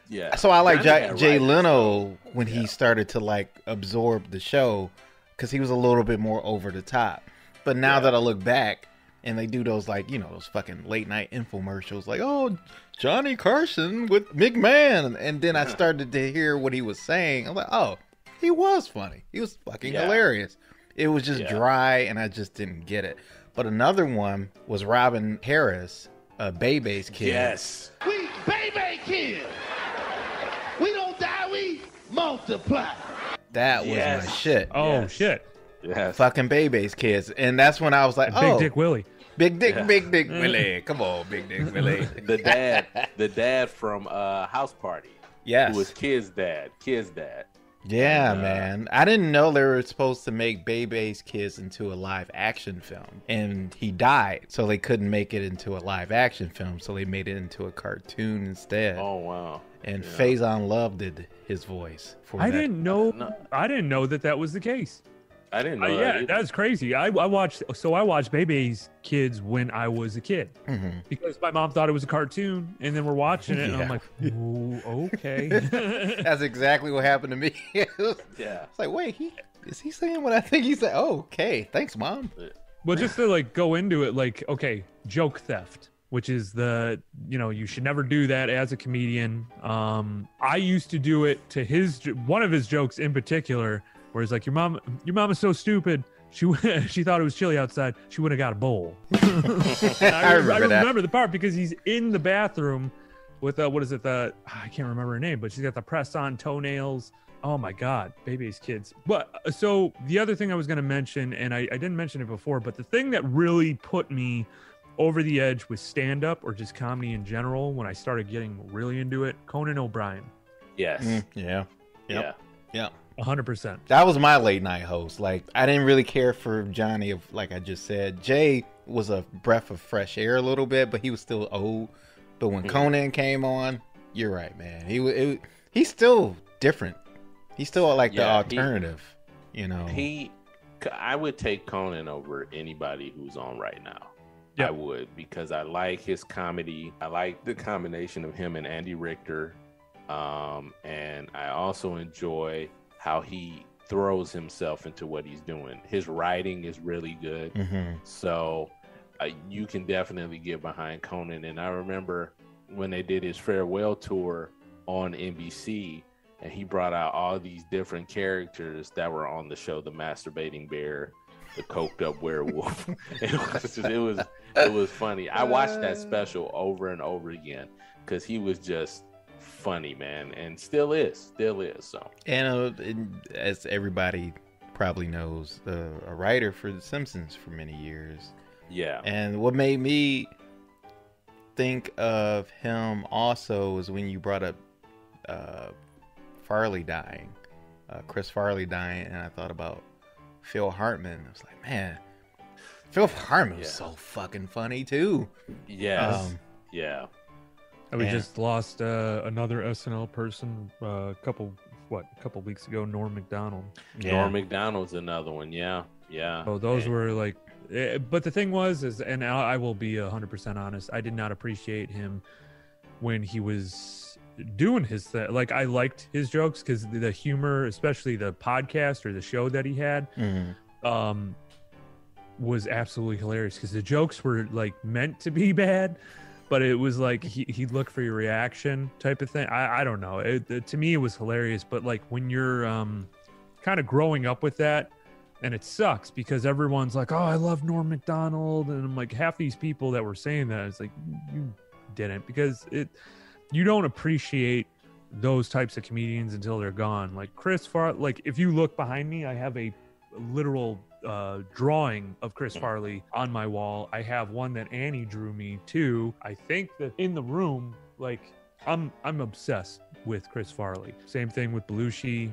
Yeah. So I like Jay Leno when he started to like absorb the show, because he was a little bit more over the top. But now that I look back and they do those, like, you know, those fucking late night infomercials, like, oh, Johnny Carson with McMahon, and then I started to hear what he was saying. I'm like, oh, he was funny. He was fucking hilarious. It was just dry, and I just didn't get it. But another one was Robin Harris, Bebe's kid. Yes. We Bebe kids. We don't die, we multiply. That was my shit. Oh shit. Yes. Fucking Bebe's Kids. And that's when I was like, Big Dick Willie. Big Dick Willie. Come on, Big Dick Willie. The dad from House Party. Yes. Who was Kid's dad. Yeah, man. I didn't know they were supposed to make Bebe's Kids into a live action film. And he died, so they couldn't make it into a live action film. So they made it into a cartoon instead. Oh, wow. And Faison Love did his voice for that. I didn't know that was the case. I didn't know that Yeah, either. that's crazy. I watched Bebe's Kids when I was a kid because my mom thought it was a cartoon, and then we're watching it, and I'm like, ooh, okay. That's exactly what happened to me. It's like, wait, is he saying what I think he said? Oh, okay, thanks, Mom. Well, just to like go into it, like, okay, joke theft, which is you should never do that as a comedian. I used to do it to one of his jokes in particular, where it's like, your mom is so stupid. She thought it was chilly outside. She would have got a bowl. I remember the part because he's in the bathroom with what is it? I can't remember her name, but she's got the press-on toenails. Oh my God, Bebe's Kids. But so the other thing I was going to mention, and I didn't mention it before, but the thing that really put me over the edge with stand-up or just comedy in general when I started getting really into it, Conan O'Brien. Yes. Yeah. 100%. That was my late night host. Like, I didn't really care for Johnny, like I just said. Jay was a breath of fresh air a little bit, but he was still old. But when Conan came on, you're right, man. He's still different. He's still like the alternative, I would take Conan over anybody who's on right now. Yep. I would, because I like his comedy. I like the combination of him and Andy Richter. And I also enjoy how he throws himself into what he's doing. His writing is really good. So you can definitely get behind Conan. And I remember when they did his farewell tour on NBC, and he brought out all these different characters that were on the show: the masturbating bear, the coked up werewolf. It was funny. I watched that special over and over again because he was just funny, man, and still is. So, and as everybody probably knows, a writer for The Simpsons for many years. Yeah. And what made me think of him also is when you brought up Farley dying, Chris Farley dying, and I thought about Phil Hartman. I was like, man, Phil Hartman was so fucking funny too. Yes. Yeah. We just lost another SNL person a couple weeks ago, Norm Macdonald. Norm Macdonald's another one. Yeah. Oh, those were like, but the thing was, and I will be 100% honest, I did not appreciate him when he was doing his thing. Like, I liked his jokes because the humor, especially the podcast or the show that he had, was absolutely hilarious because the jokes were like meant to be bad. But it was like he'd look for your reaction type of thing. I don't know. To me, it was hilarious. But like when you're kind of growing up with that, and it sucks because everyone's like, "Oh, I love Norm Macdonald," and I'm like, half these people that were saying that, it's like you didn't, because you don't appreciate those types of comedians until they're gone. Like Chris Farley. Like if you look behind me, I have a literal drawing of Chris Farley on my wall. I have one that Annie drew me too. I think that in the room, like I'm obsessed with Chris Farley. Same thing with Belushi.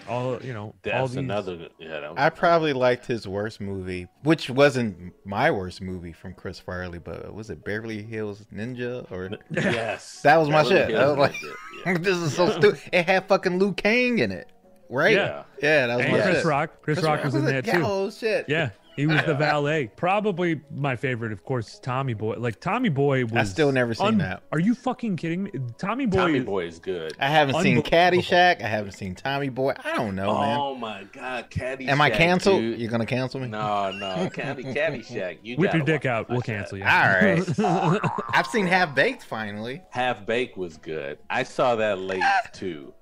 All That's all these... another. I probably liked his worst movie, which wasn't my worst movie from Chris Farley, but was it Beverly Hills Ninja? Or yes, that was my Beverly shit. Hills I was like, Ninja. this is so stupid. It had fucking Liu Kang in it, right? Yeah, that was and my Chris shit. Rock. Chris Rock was in there too. Oh shit! Yeah. He was the valet. Probably my favorite, of course, Tommy Boy. Like Tommy Boy was. I still never seen that. Are you fucking kidding me? Tommy Boy is good. I haven't seen Caddyshack. I haven't seen Tommy Boy. I don't know, man. Oh my God, Caddyshack. Am I canceled? Dude. You're gonna cancel me? No, Caddyshack. You whip your gotta dick watch out. We'll that. cancel you. All right. I've seen Half Baked finally. Half Baked was good. I saw that late too.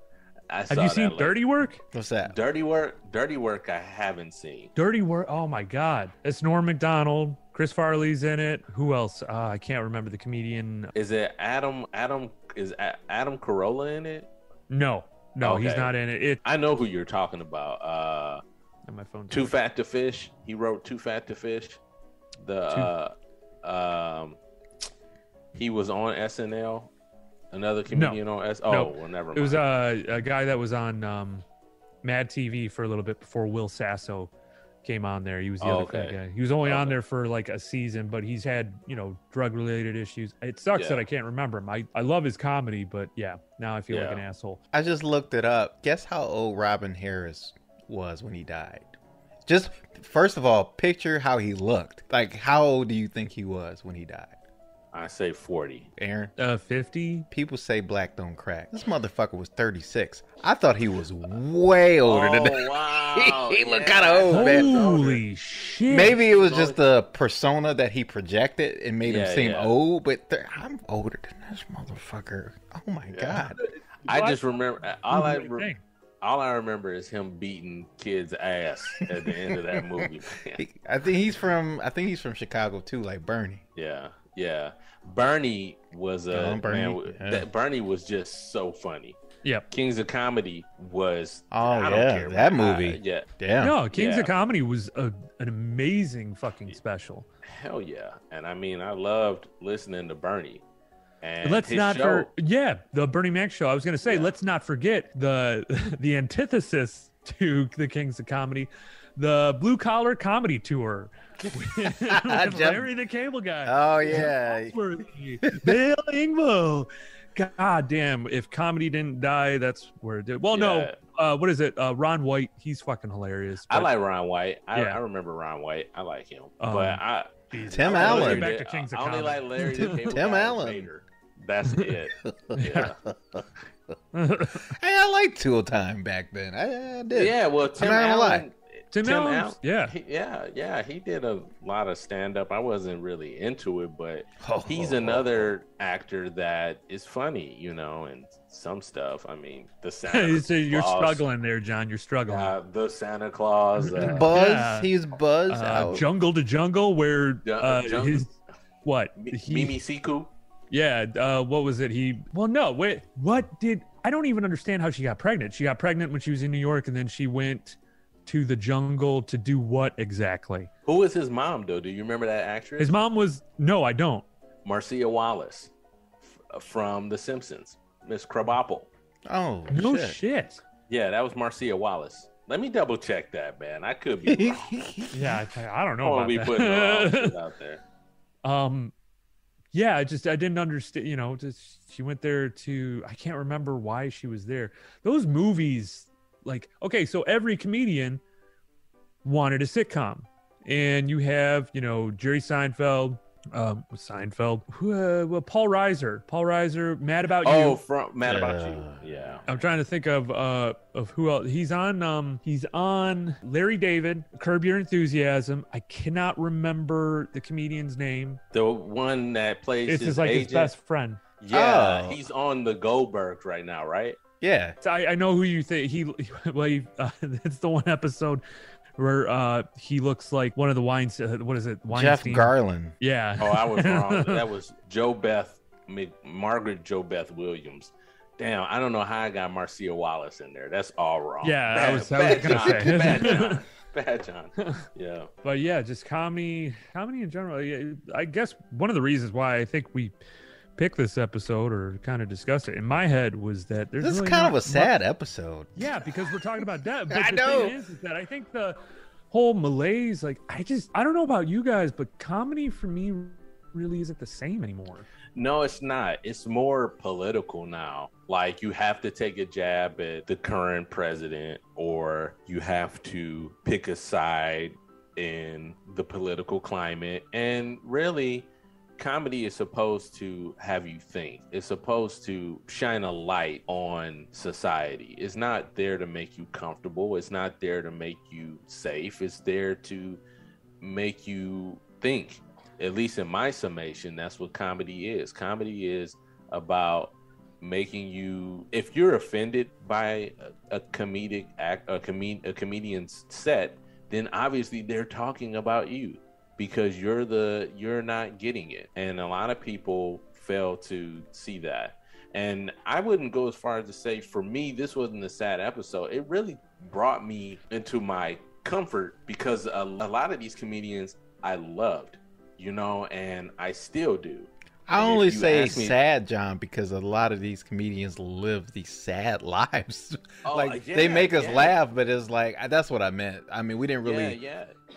Have you seen Dirty Work? What's that? Dirty Work I haven't seen. Dirty Work. Oh my God. It's Norm Macdonald. Chris Farley's in it. Who else? I can't remember the comedian. Is it Adam Carolla in it? No. No, Okay. he's not in it. I know who you're talking about. On my phone. Too Fat to Fish. He wrote Too Fat to Fish. He was on SNL. Another comedian on SNL. No. Well, never mind. It was a guy that was on Mad TV for a little bit before Will Sasso came on there. He was the other guy. He was only on there for like a season, but he's had, drug related issues. It sucks that I can't remember him. I love his comedy, but yeah, now I feel like an asshole. I just looked it up. Guess how old Robin Harris was when he died? Just first of all, picture how he looked. Like, how old do you think he was when he died? I say 40. Aaron? 50? People say black don't crack. This motherfucker was 36. I thought he was way older than that. Wow. He looked kind of old, man. Holy shit. Maybe it was just the persona that he projected and made him seem old, but I'm older than this motherfucker. Oh my God. I just remember, all I remember is him beating kids' ass at the end of that movie. I think he's from Chicago too, like Bernie. Yeah. Bernie was Bernie was just so funny. Yep. Kings of Comedy was. I don't care, that movie. Damn. No, Kings of Comedy was an amazing fucking special. Hell yeah! And I mean, I loved listening to Bernie. And let's not the Bernie Mac show. I was going to say, let's not forget the antithesis to the Kings of Comedy, the Blue Collar Comedy Tour. Larry the Cable Guy. Oh yeah. Bill Engvall. God damn! If comedy didn't die, that's where it did. Well, no. What is it? Ron White. He's fucking hilarious. I like Ron White. I remember Ron White. I like him. But Tim Allen. Back to Kings of I only Comedy. like Larry the Cable Tim Guy Allen. Vader. That's it. Yeah. Hey, I liked Tool Time back then. I did. Yeah. Well, Tim I'm not gonna lie. Allen. Tim Allen. He did a lot of stand up. I wasn't really into it, but he's another actor that is funny, and some stuff. I mean, the Santa So you're Claus, struggling there, John. You're struggling. the Santa Claus, Buzz. Yeah. He's Buzz. out. Jungle to Jungle, where his what? Mimi Siku. Yeah. What was it? I don't even understand how she got pregnant. She got pregnant when she was in New York, and then she went to the jungle to do what exactly? Who was his mom, though? Do you remember that actress? His mom was I don't. Marcia Wallace from The Simpsons, Miss Krabappel. Oh No shit. Yeah, that was Marcia Wallace. Let me double check that, man. I could be wrong. Yeah, I don't know I about be that. putting the wrong shit out there. Yeah, I didn't understand. She went there I can't remember why she was there. Those movies. So every comedian wanted a sitcom, and you have, Jerry Seinfeld, Paul Reiser, Mad About You. Oh, from Mad About You. Yeah. I'm trying to think of who else. He's on Larry David, Curb Your Enthusiasm. I cannot remember the comedian's name. The one that plays His agent. best friend. Yeah, Oh. he's on the Goldbergs right now, right? Yeah. So I know who you think it's the one episode where he looks like one of the what is it? Jeff Weinstein? Garland. Yeah. Oh, I was wrong. That was Margaret Jo Beth Williams. Damn, I don't know how I got Marcia Wallace in there. That's all wrong. Yeah, bad, I was bad gonna John. say. Bad John. Yeah. But yeah, just comedy in general. Yeah, I guess one of the reasons why I think we picked this episode or kind of discussed it in my head was that there's This is really kind not of a sad episode. Yeah, because we're talking about death. But I the know. thing is that I think the whole malaise, I don't know about you guys, but comedy for me really isn't the same anymore. No, it's not. It's more political now. Like, you have to take a jab at the current president, or you have to pick a side in the political climate. And really, comedy is supposed to have you think. It's supposed to shine a light on society. It's not there to make you comfortable. It's not there to make you safe. It's there to make you think. At least in my summation, that's what comedy is. Comedy is about making you, if you're offended by a comedic act, a comedian's set, then obviously they're talking about you, because you're not getting it. And a lot of people fail to see that. And I wouldn't go as far as to say, for me, this wasn't a sad episode. It really brought me into my comfort because a lot of these comedians I loved, and I still do. I only say sad, John, because a lot of these comedians live these sad lives. They make us laugh, but it's like, that's what I meant. I mean, we didn't really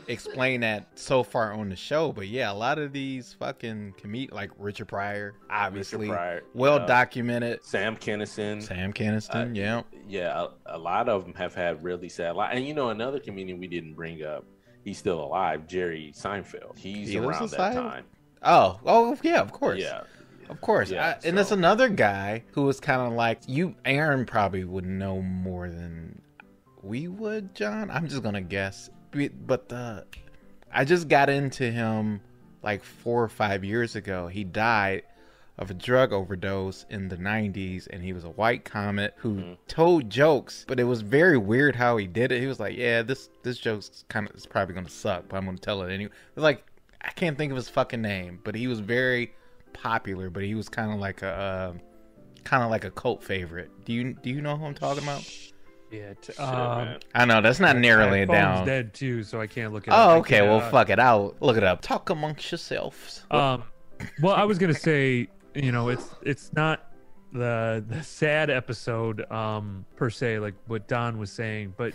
explain that so far on the show, but yeah, a lot of these fucking like Richard Pryor, obviously, well documented. Sam Kinison, yeah. Yeah, a lot of them have had really sad lives. And another comedian we didn't bring up, he's still alive, Jerry Seinfeld. He's around that time. Oh, yeah, of course. Yeah. Of course. Yeah, and there's another guy who was kind of like, Aaron probably would know more than we would, John. I'm just going to guess. But I just got into him like 4 or 5 years ago. He died of a drug overdose in the 90s, and he was a white comic who told jokes, but it was very weird how he did it. He was like, yeah, this joke's it's probably going to suck, but I'm going to tell it anyway. It was like, I can't think of his fucking name, but he was very popular, but he was kind of like a cult favorite. Do you know who I'm talking about? Yeah. I know that's not narrowing it down. Phone's dead too, so I can't look it up. Oh, okay. Well, fuck it. I'll look it up. Talk amongst yourselves. Well, I was gonna say, it's not the sad episode per se, like what Don was saying, but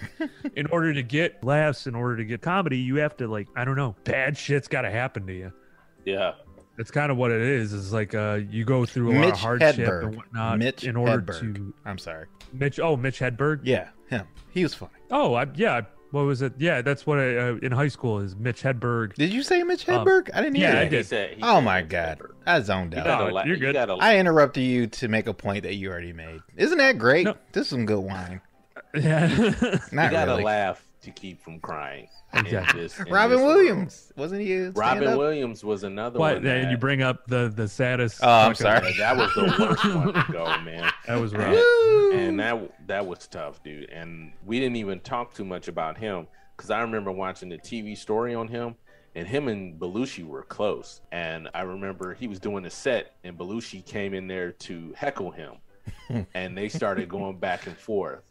in order to get laughs, in order to get comedy, you have to, I don't know, bad shit's got to happen to you. Yeah, that's kind of what it is. It's like you go through a lot of hardship and whatnot in order to. I'm sorry, Mitch Hedberg. Yeah, him. He was funny. Oh, yeah. What was it? Yeah, that's what in high school is Mitch Hedberg. Did you say Mitch Hedberg? I didn't hear that. Yeah, I did. Oh my God, I zoned out. You're good. I interrupted you to make a point that you already made. Isn't that great? No. This is some good wine. Yeah, not you gotta laugh to keep from crying. Exactly. Robin Williams, wasn't he? Robin Williams was another one. And you bring up the saddest. Oh, I'm sorry. That was the worst one to go, man. That was rough. And that was tough, dude. And we didn't even talk too much about him. Because I remember watching the TV story on him, and him and Belushi were close. And I remember he was doing a set, and Belushi came in there to heckle him. And they started going back and forth.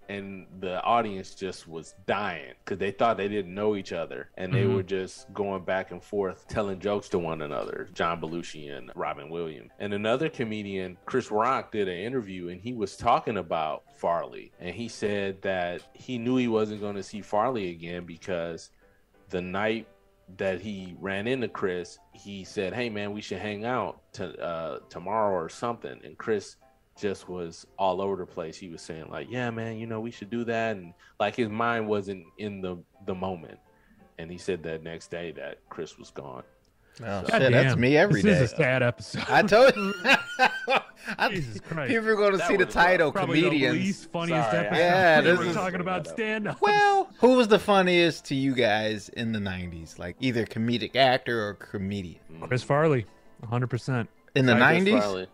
And the audience just was dying because they thought they didn't know each other. And they were just going back and forth, telling jokes to one another, John Belushi and Robin Williams. And another comedian, Chris Rock, did an interview, and he was talking about Farley. And he said that he knew he wasn't going to see Farley again because the night that he ran into Chris, he said, hey, man, we should hang out tomorrow or something. And Chris just was all over the place. He was saying like, yeah, man, we should do that. And like his mind wasn't in the moment. And he said that next day that Chris was gone. Oh, shit, that's me every day. This is a sad episode. I told you. Jesus Christ. People are going to see the title, comedians. The least funniest episode. Yeah, this is talking about stand-up. Well, who was the funniest to you guys in the 90s? Like either comedic actor or comedian? Chris Farley, 100%. In the 90s?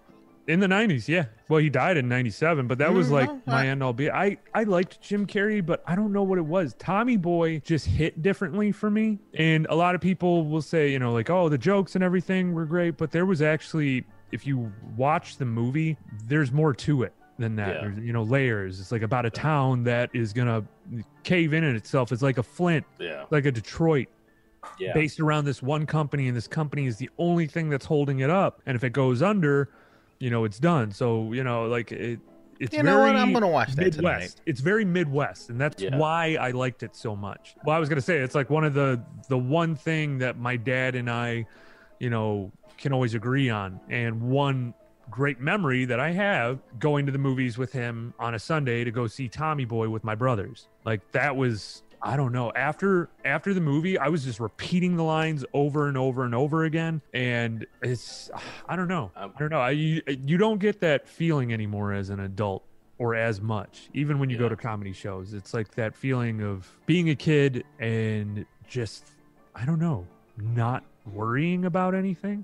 In the 90s, yeah. Well, he died in 97, but that was like my end all be. I liked Jim Carrey, but I don't know what it was. Tommy Boy just hit differently for me. And a lot of people will say, oh, the jokes and everything were great, but there was actually, if you watch the movie, there's more to it than that. Yeah. There's, layers. It's like about a town that is going to cave in itself. It's like a Flint, like a Detroit. Yeah. Based around this one company, and this company is the only thing that's holding it up. And if it goes under, it's done. So, it's very I'm gonna watch that Midwest. tonight. It's very Midwest, and that's why I liked it so much. Well, I was gonna say it's like one of the one thing that my dad and I, can always agree on, and one great memory that I have going to the movies with him on a Sunday to go see Tommy Boy with my brothers. Like that was, I don't know. After the movie, I was just repeating the lines over and over and over again, and it's, I don't know. You don't get that feeling anymore as an adult, or as much. Even when you go to comedy shows, it's like that feeling of being a kid and just, I don't know, not worrying about anything.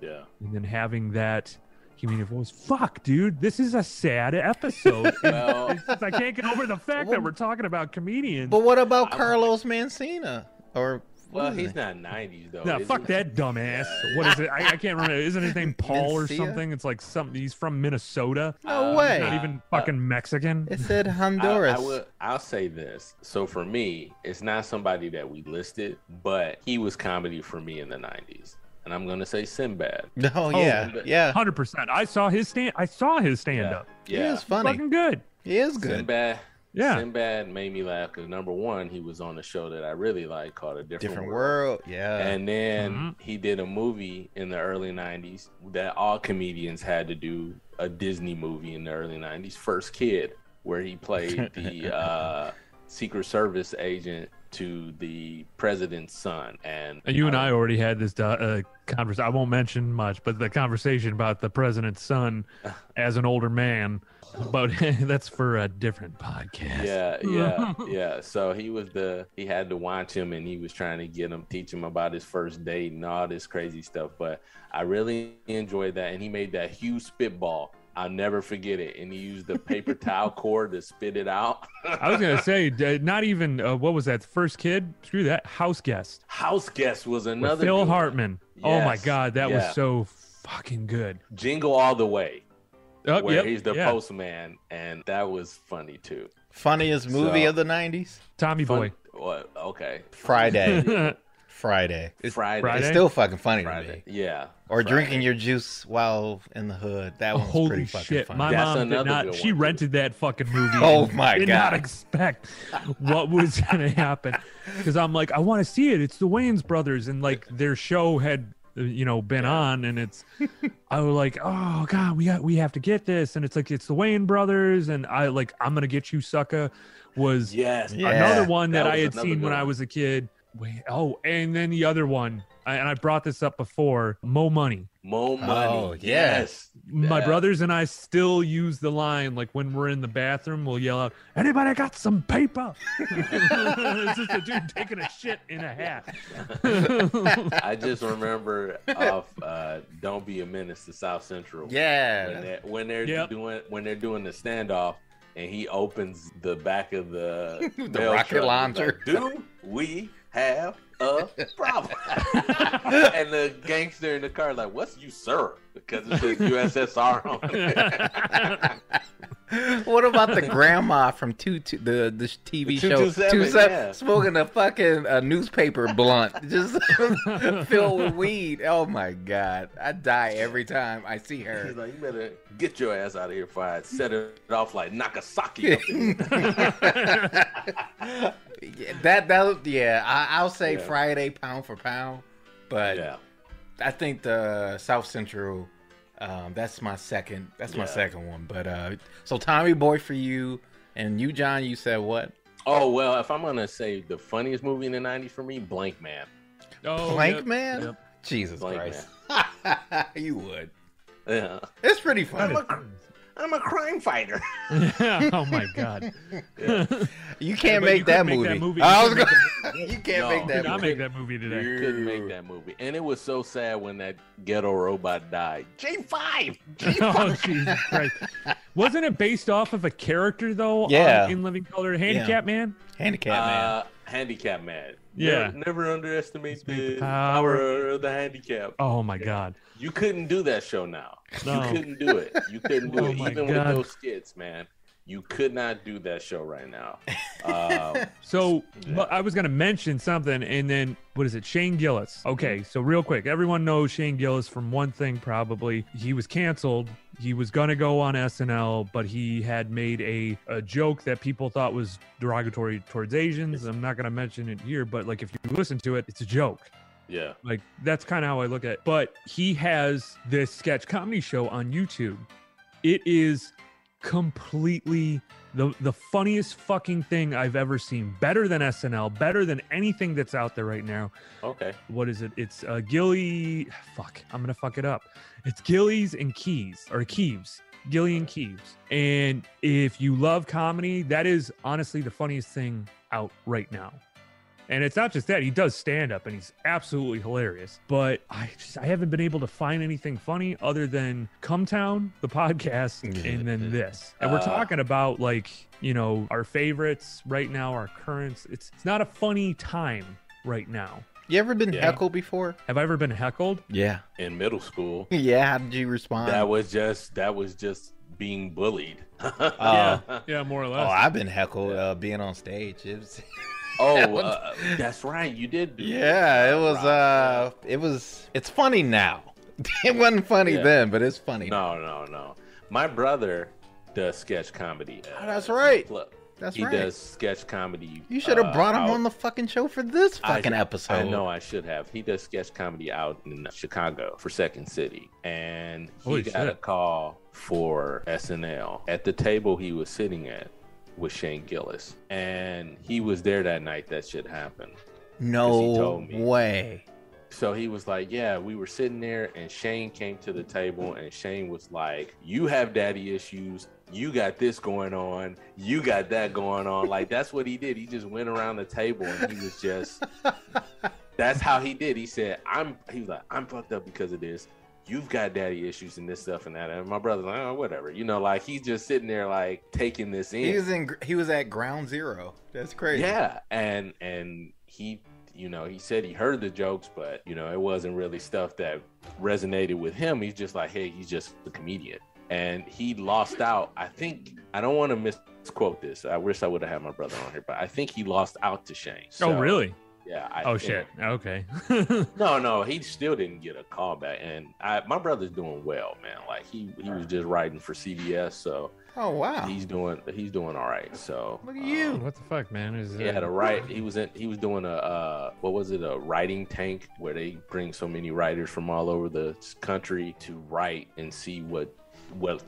Yeah. And then having that comedian voice. Fuck, dude, this is a sad episode. Well, I can't get over the fact that we're talking about comedians. But what about Carlos Mencia? Or Well, he's not 90s though. No, is fuck he? that dumbass. What is it? I can't remember. Isn't his name Paul or Mencia? something? It's like something. He's from Minnesota. No way. He's not even fucking Mexican. It said Honduras. I'll say this. So for me, it's not somebody that we listed, but he was comedy for me in the 90s. And I'm gonna say Sinbad. Oh yeah, yeah. 100%. I saw his stand up. He is funny. Fucking good. He is good. Sinbad. Yeah. Sinbad made me laugh because number one, he was on a show that I really like called A Different World. Yeah. And then he did a movie in the early 90s that all comedians had to do, a Disney movie in the early 90s, First Kid, where he played the Secret Service agent to the president's son. And you and I already had this conversation. I won't mention much, but the conversation about the president's son as an older man. But that's for a different podcast. Yeah. So he had to watch him, and he was trying to teach him about his first date and all this crazy stuff. But I really enjoyed that, and he made that huge spitball. I'll never forget it. And he used the paper towel cord to spit it out. I was gonna say, not even what was that? First Kid? Screw that. House Guest. House Guest was another. With Phil Hartman. Yes. Oh my God, that was so fucking good. Jingle All the Way. Where he's the yeah. postman, and that was funny too. Funniest movie of the 90s? Tommy Boy. What? Okay. Friday. Friday. It's still fucking funny to me. Yeah. Or drinking your juice while in the hood. That one's Holy pretty fucking shit. funny. My mom did not. She rented that fucking movie. Oh my did God. not expect what was gonna happen, because I'm like, I want to see it. It's the Wayans brothers, and like their show had been on, and I was like, oh God, we have to get this, and it's like, it's the Wayans brothers, and I'm gonna get you, sucker, was another one that I had seen when I was a kid. And then the other one, and I brought this up before, Mo Money. Oh, yes. My brothers and I still use the line, like when we're in the bathroom, we'll yell out, anybody got some paper? It's just a dude taking a shit in a hat. I just remember off Don't Be a Menace to South Central. Yeah. When they're doing the standoff, and he opens the back of the rocket launcher. Like, do we have a problem? And the gangster in the car like, what's you, sir? Because it says USSR on it. What about the grandma from the TV show 227 smoking a fucking newspaper blunt just filled with weed? Oh my God, I die every time I see her. She's like, you better get your ass out of here before I set it off like Nagasaki. I'll say Friday pound for pound, but I think the South Central. That's my second. That's my second one. But so Tommy Boy for you, and you, John. You said what? Oh well, if I'm gonna say the funniest movie in the '90s for me, Blank Man. Oh, Blank Man. Yep. Jesus Blank Christ! You would. Yeah, it's pretty funny. I'm a crime fighter. Oh my God! You can't make that movie. You can't make that movie. I make that movie today. You couldn't make that movie, and it was so sad when that ghetto robot died. J5. Oh Jesus Christ! Wasn't it based off of a character though? Yeah. In Living Color, Handicap Man. Handicap Man. Yeah. Never underestimate the power of the handicap. Oh my God! You couldn't do that show now. No. You couldn't do it. You couldn't do it. Even God. with those skits, man. You could not do that show right now. But I was going to mention something, and then, what is it? Shane Gillis. Okay, so real quick. Everyone knows Shane Gillis from one thing, probably. He was canceled. He was going to go on SNL, but he had made a joke that people thought was derogatory towards Asians. I'm not going to mention it here, but like if you listen to it, it's a joke. Yeah. Like, that's kind of how I look at it. But he has this sketch comedy show on YouTube. It is completely the funniest fucking thing I've ever seen. Better than SNL, better than anything that's out there right now. Okay. What is it? It's Gilly. Fuck, I'm gonna fuck it up. It's Gillies and Keys, or Keeves. Gilly and Keeves. And if you love comedy, that is honestly the funniest thing out right now. And it's not just that, he does stand up and he's absolutely hilarious. But I haven't been able to find anything funny other than Come Town, the podcast, and then this. And we're talking about our favorites right now, our currents. It's not a funny time right now. You ever been Yeah. heckled before? Have I ever been heckled? Yeah. In middle school, Yeah. How did you respond? that was just being bullied. Yeah, more or Oh, less. I've been heckled being on stage. It was, That's right. You did do yeah, it was. It's funny now. It wasn't funny Yeah. then, but it's funny. No. My brother does sketch comedy. Oh, that's right. That's he right. does sketch comedy. You should have brought him out- on the fucking show for this fucking episode. I know I should have. He does sketch comedy out in Chicago for Second City, and he Holy got shit. a call for SNL. At the table he was sitting at was Shane Gillis, and he was there that night that shit happened. 'Cause he No told me. way. So he was like, yeah, we were sitting there and Shane came to the table and Shane was like, you have daddy issues. You got this going on. You got that going on. Like, that's what he did. He just went around the table and he was just, that's how he did. He said, he was like, I'm fucked up because of this. You've got daddy issues and this stuff and that. And my brother's like, oh, whatever. You know, like he's just sitting there like taking this in. He was at ground zero. That's crazy. Yeah. And he, he said he heard the jokes, but, it wasn't really stuff that resonated with him. He's just like, hey, he's just a comedian. And he lost out. I don't want to misquote this. I wish I would have had my brother on here, but I think he lost out to Shane. So, oh, really? Yeah. Shit. Okay. No, he still didn't get a call back. And my brother's doing well, man. Like he was just writing for CBS, so Oh wow. he's doing all right. So Look at you. What the fuck, man? he had a write. He was doing a a writing tank where they bring so many writers from all over the country to write and see what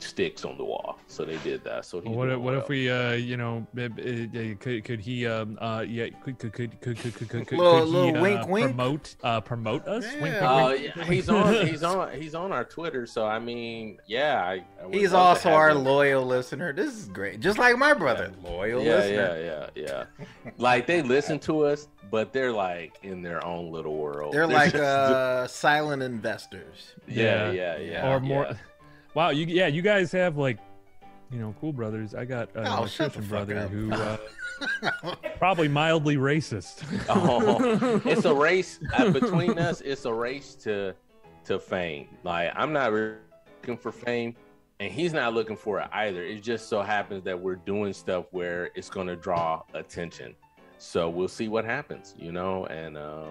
sticks on the wall. So they did that. So What if we could he Little wink, wink? promote us? Yeah. Wink, wink. He's on our Twitter. So I mean, yeah, I would He's love to also have our him. loyal listener. This is great. Just like my brother. Loyal listener. Yeah. Like they listen to us, but they're like in their own little world. They're like just- silent investors. yeah. Or more. yeah. Wow, you guys have like, cool brothers. I got an Oh, shut the electrician fuck brother up. who probably mildly racist. Oh, it's a race between us. It's a race to fame. Like I'm not looking for fame, and he's not looking for it either. It just so happens that we're doing stuff where it's going to draw attention. So we'll see what happens, and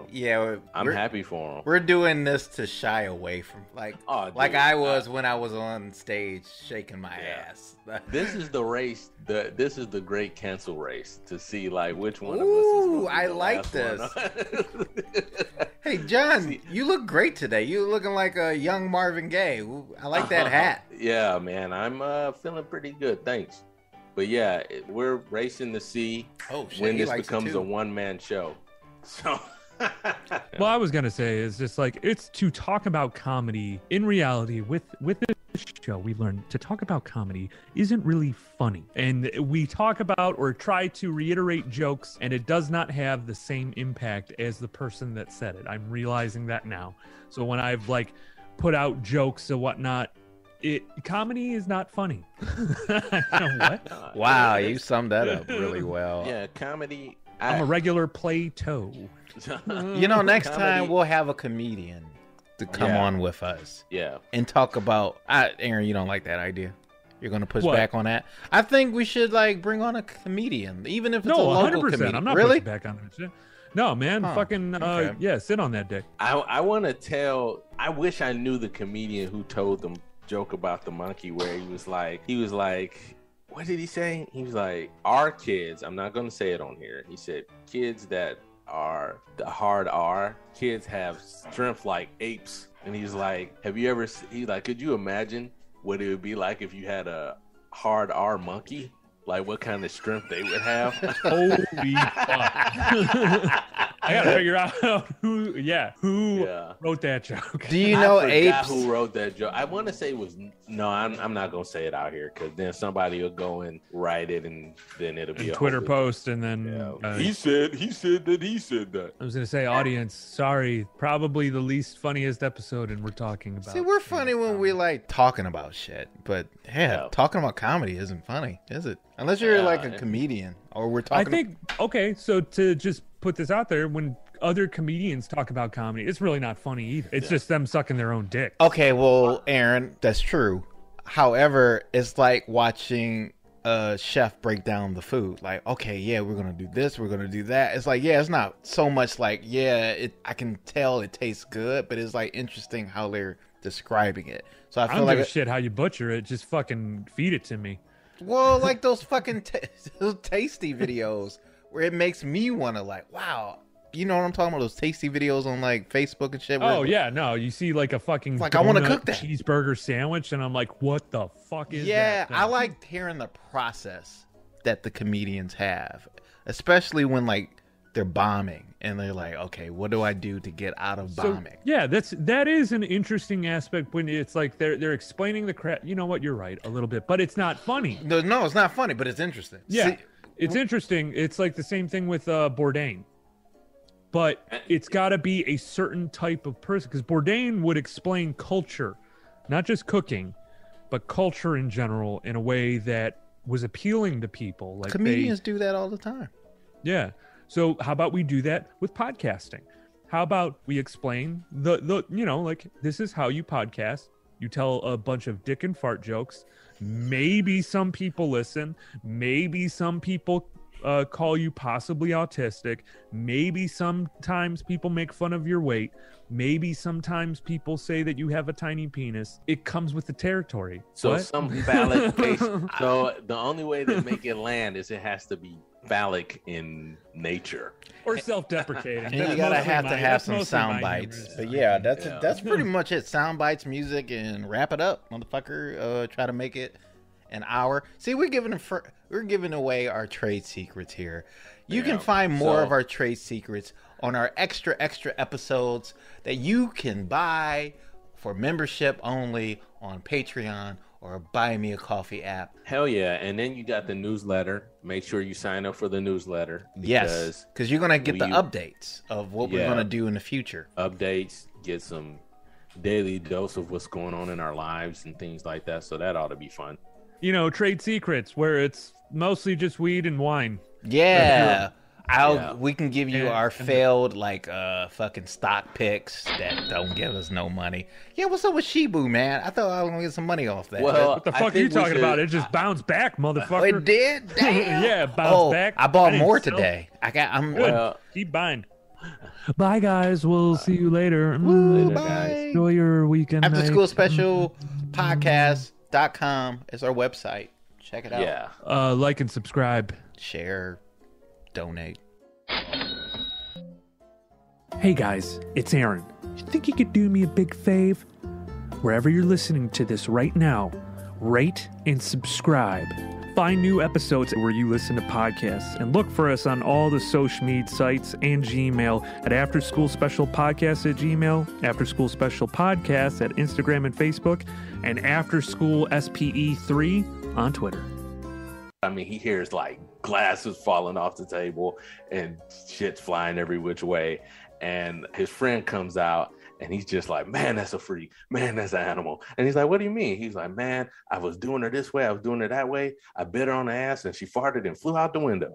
Yeah, I'm happy for him. We're doing this to shy away from like Dude, I was when I was on stage shaking my ass. This is the race. This is the great cancel race to see like which one Ooh, of us is gonna be I the like last one. Hey John, you look great today. You looking like a young Marvin Gaye. Ooh, I like that hat. Yeah, man, I'm feeling pretty good. Thanks. But yeah, we're racing to see when this becomes a one-man show. So, Well, I was gonna say is just like it's to talk about comedy. In reality, with this show, we learned to talk about comedy isn't really funny, and we talk about or try to reiterate jokes, and it does not have the same impact as the person that said it. I'm realizing that now. So when I've like put out jokes and whatnot, comedy is not funny. What? Wow, you summed that up really well. yeah, comedy. I'm a regular Plato. Next time we'll have a comedian to come on with us. Yeah. And talk about Aaron, you don't like that idea. You're gonna push What? back on that. I think we should like bring on a comedian, even if it's a No, local 100%. comedian. I'm not really? pushing back on that shit. No, man, fucking okay. yeah, sit on that dick. I want to tell. I wish I knew the comedian who told them joke about the monkey, where he was like, what did he say? He was like, our kids. I'm not gonna say it on here. He said, kids that are the hard R. Kids have strength like apes. And he's like, could you imagine what it would be like if you had a hard R monkey? Like what kind of strength they would have? Holy fuck. I gotta figure out who wrote that joke. Do you know I forgot apes? who wrote that joke? I want to say it was I'm not gonna say it out here because then somebody will go and write it and then it'll be a Twitter whole post and then he said that. I was gonna say, audience, sorry, probably the least funniest episode, and we're talking about. See, we're funny when we like talking about shit, but talking about comedy isn't funny, is it? Unless you're like a comedian or we're talking. I think okay. So to just put this out there, when other comedians talk about comedy, it's really not funny either. It's just them sucking their own dick. Okay, well, Aaron, that's true. However, it's like watching a chef break down the food. Like, okay, yeah, we're gonna do this, we're gonna do that. It's like, yeah, it's not so much like, yeah, I can tell it tastes good, but it's like interesting how they're describing it. So I I feel don't like give a shit how you butcher it. Just fucking feed it to me. well, like those fucking those tasty videos where it makes me want to like, wow, you know what I'm talking about? Those tasty videos on like Facebook and shit. Oh yeah, no, you see like a fucking like I want to donut cook that cheeseburger sandwich, and I'm like, what the fuck is that? Yeah, thing? I like hearing the process that the comedians have, especially when like they're bombing and they're like, okay, what do I do to get out of bombing? Yeah, that is an interesting aspect when it's like they're explaining the crap. You know what? You're right a little bit, but it's not funny. No, it's not funny, but it's interesting. Yeah, See, it's interesting. It's like the same thing with Bourdain. But it's got to be a certain type of person, because Bourdain would explain culture, not just cooking, but culture in general in a way that was appealing to people. Like comedians do that all the time. Yeah. So how about we do that with podcasting? How about we explain the like, this is how you podcast. You tell a bunch of dick and fart jokes. Maybe some people listen. Maybe some people call you possibly autistic. Maybe sometimes people make fun of your weight. Maybe sometimes people say that you have a tiny penis. It comes with the territory. So What? some phallic case. So the only way to make it land is it has to be phallic in nature. Or self-deprecating. And you That's gotta mostly have to my- have that's some mostly sound my bites. humor. But yeah, that's pretty much it. Sound bites, music, and wrap it up, motherfucker. Try to make it an hour. See, we're giving away our trade secrets here. You can find more of our trade secrets on our extra episodes that you can buy for membership only on Patreon or Buy Me a Coffee app. Hell yeah. And then you got the newsletter. Make sure you sign up for the newsletter. Yes, because you're going to get the updates of what we're going to do in the future. Updates, get some daily dose of what's going on in our lives and things like that. So that ought to be fun. You know, trade secrets where it's mostly just weed and wine. Yeah. Yeah. We can give you our failed like fucking stock picks that don't give us no money. Yeah, what's up with Shibu, man? I thought I was gonna get some money off that. Well, What the fuck are you talking about? It just bounced back, motherfucker. it did. Damn. Yeah, it bounced back. I bought didn't more sell. today. I'm Good. Keep buying. Bye, guys. We'll see you later. Woo, Later, bye. guys. Enjoy your weekend. After night. School Special Podcast.com is our website. Check it out. Yeah. Like and subscribe. Share, donate. Hey guys, it's Aaron. You think you could do me a big fave? Wherever you're listening to this right now, rate and subscribe. Find new episodes where you listen to podcasts, and look for us on all the social media sites and Gmail at After School Special Podcast at Gmail, After School Special Podcast at Instagram and Facebook, and After School SPE3 on Twitter. I mean, he hears like glasses falling off the table and shit's flying every which way. And his friend comes out and he's just like, man, that's a freak. Man, that's an animal. And he's like, what do you mean? He's like, man, I was doing her this way. I was doing her that way. I bit her on the ass and she farted and flew out the window.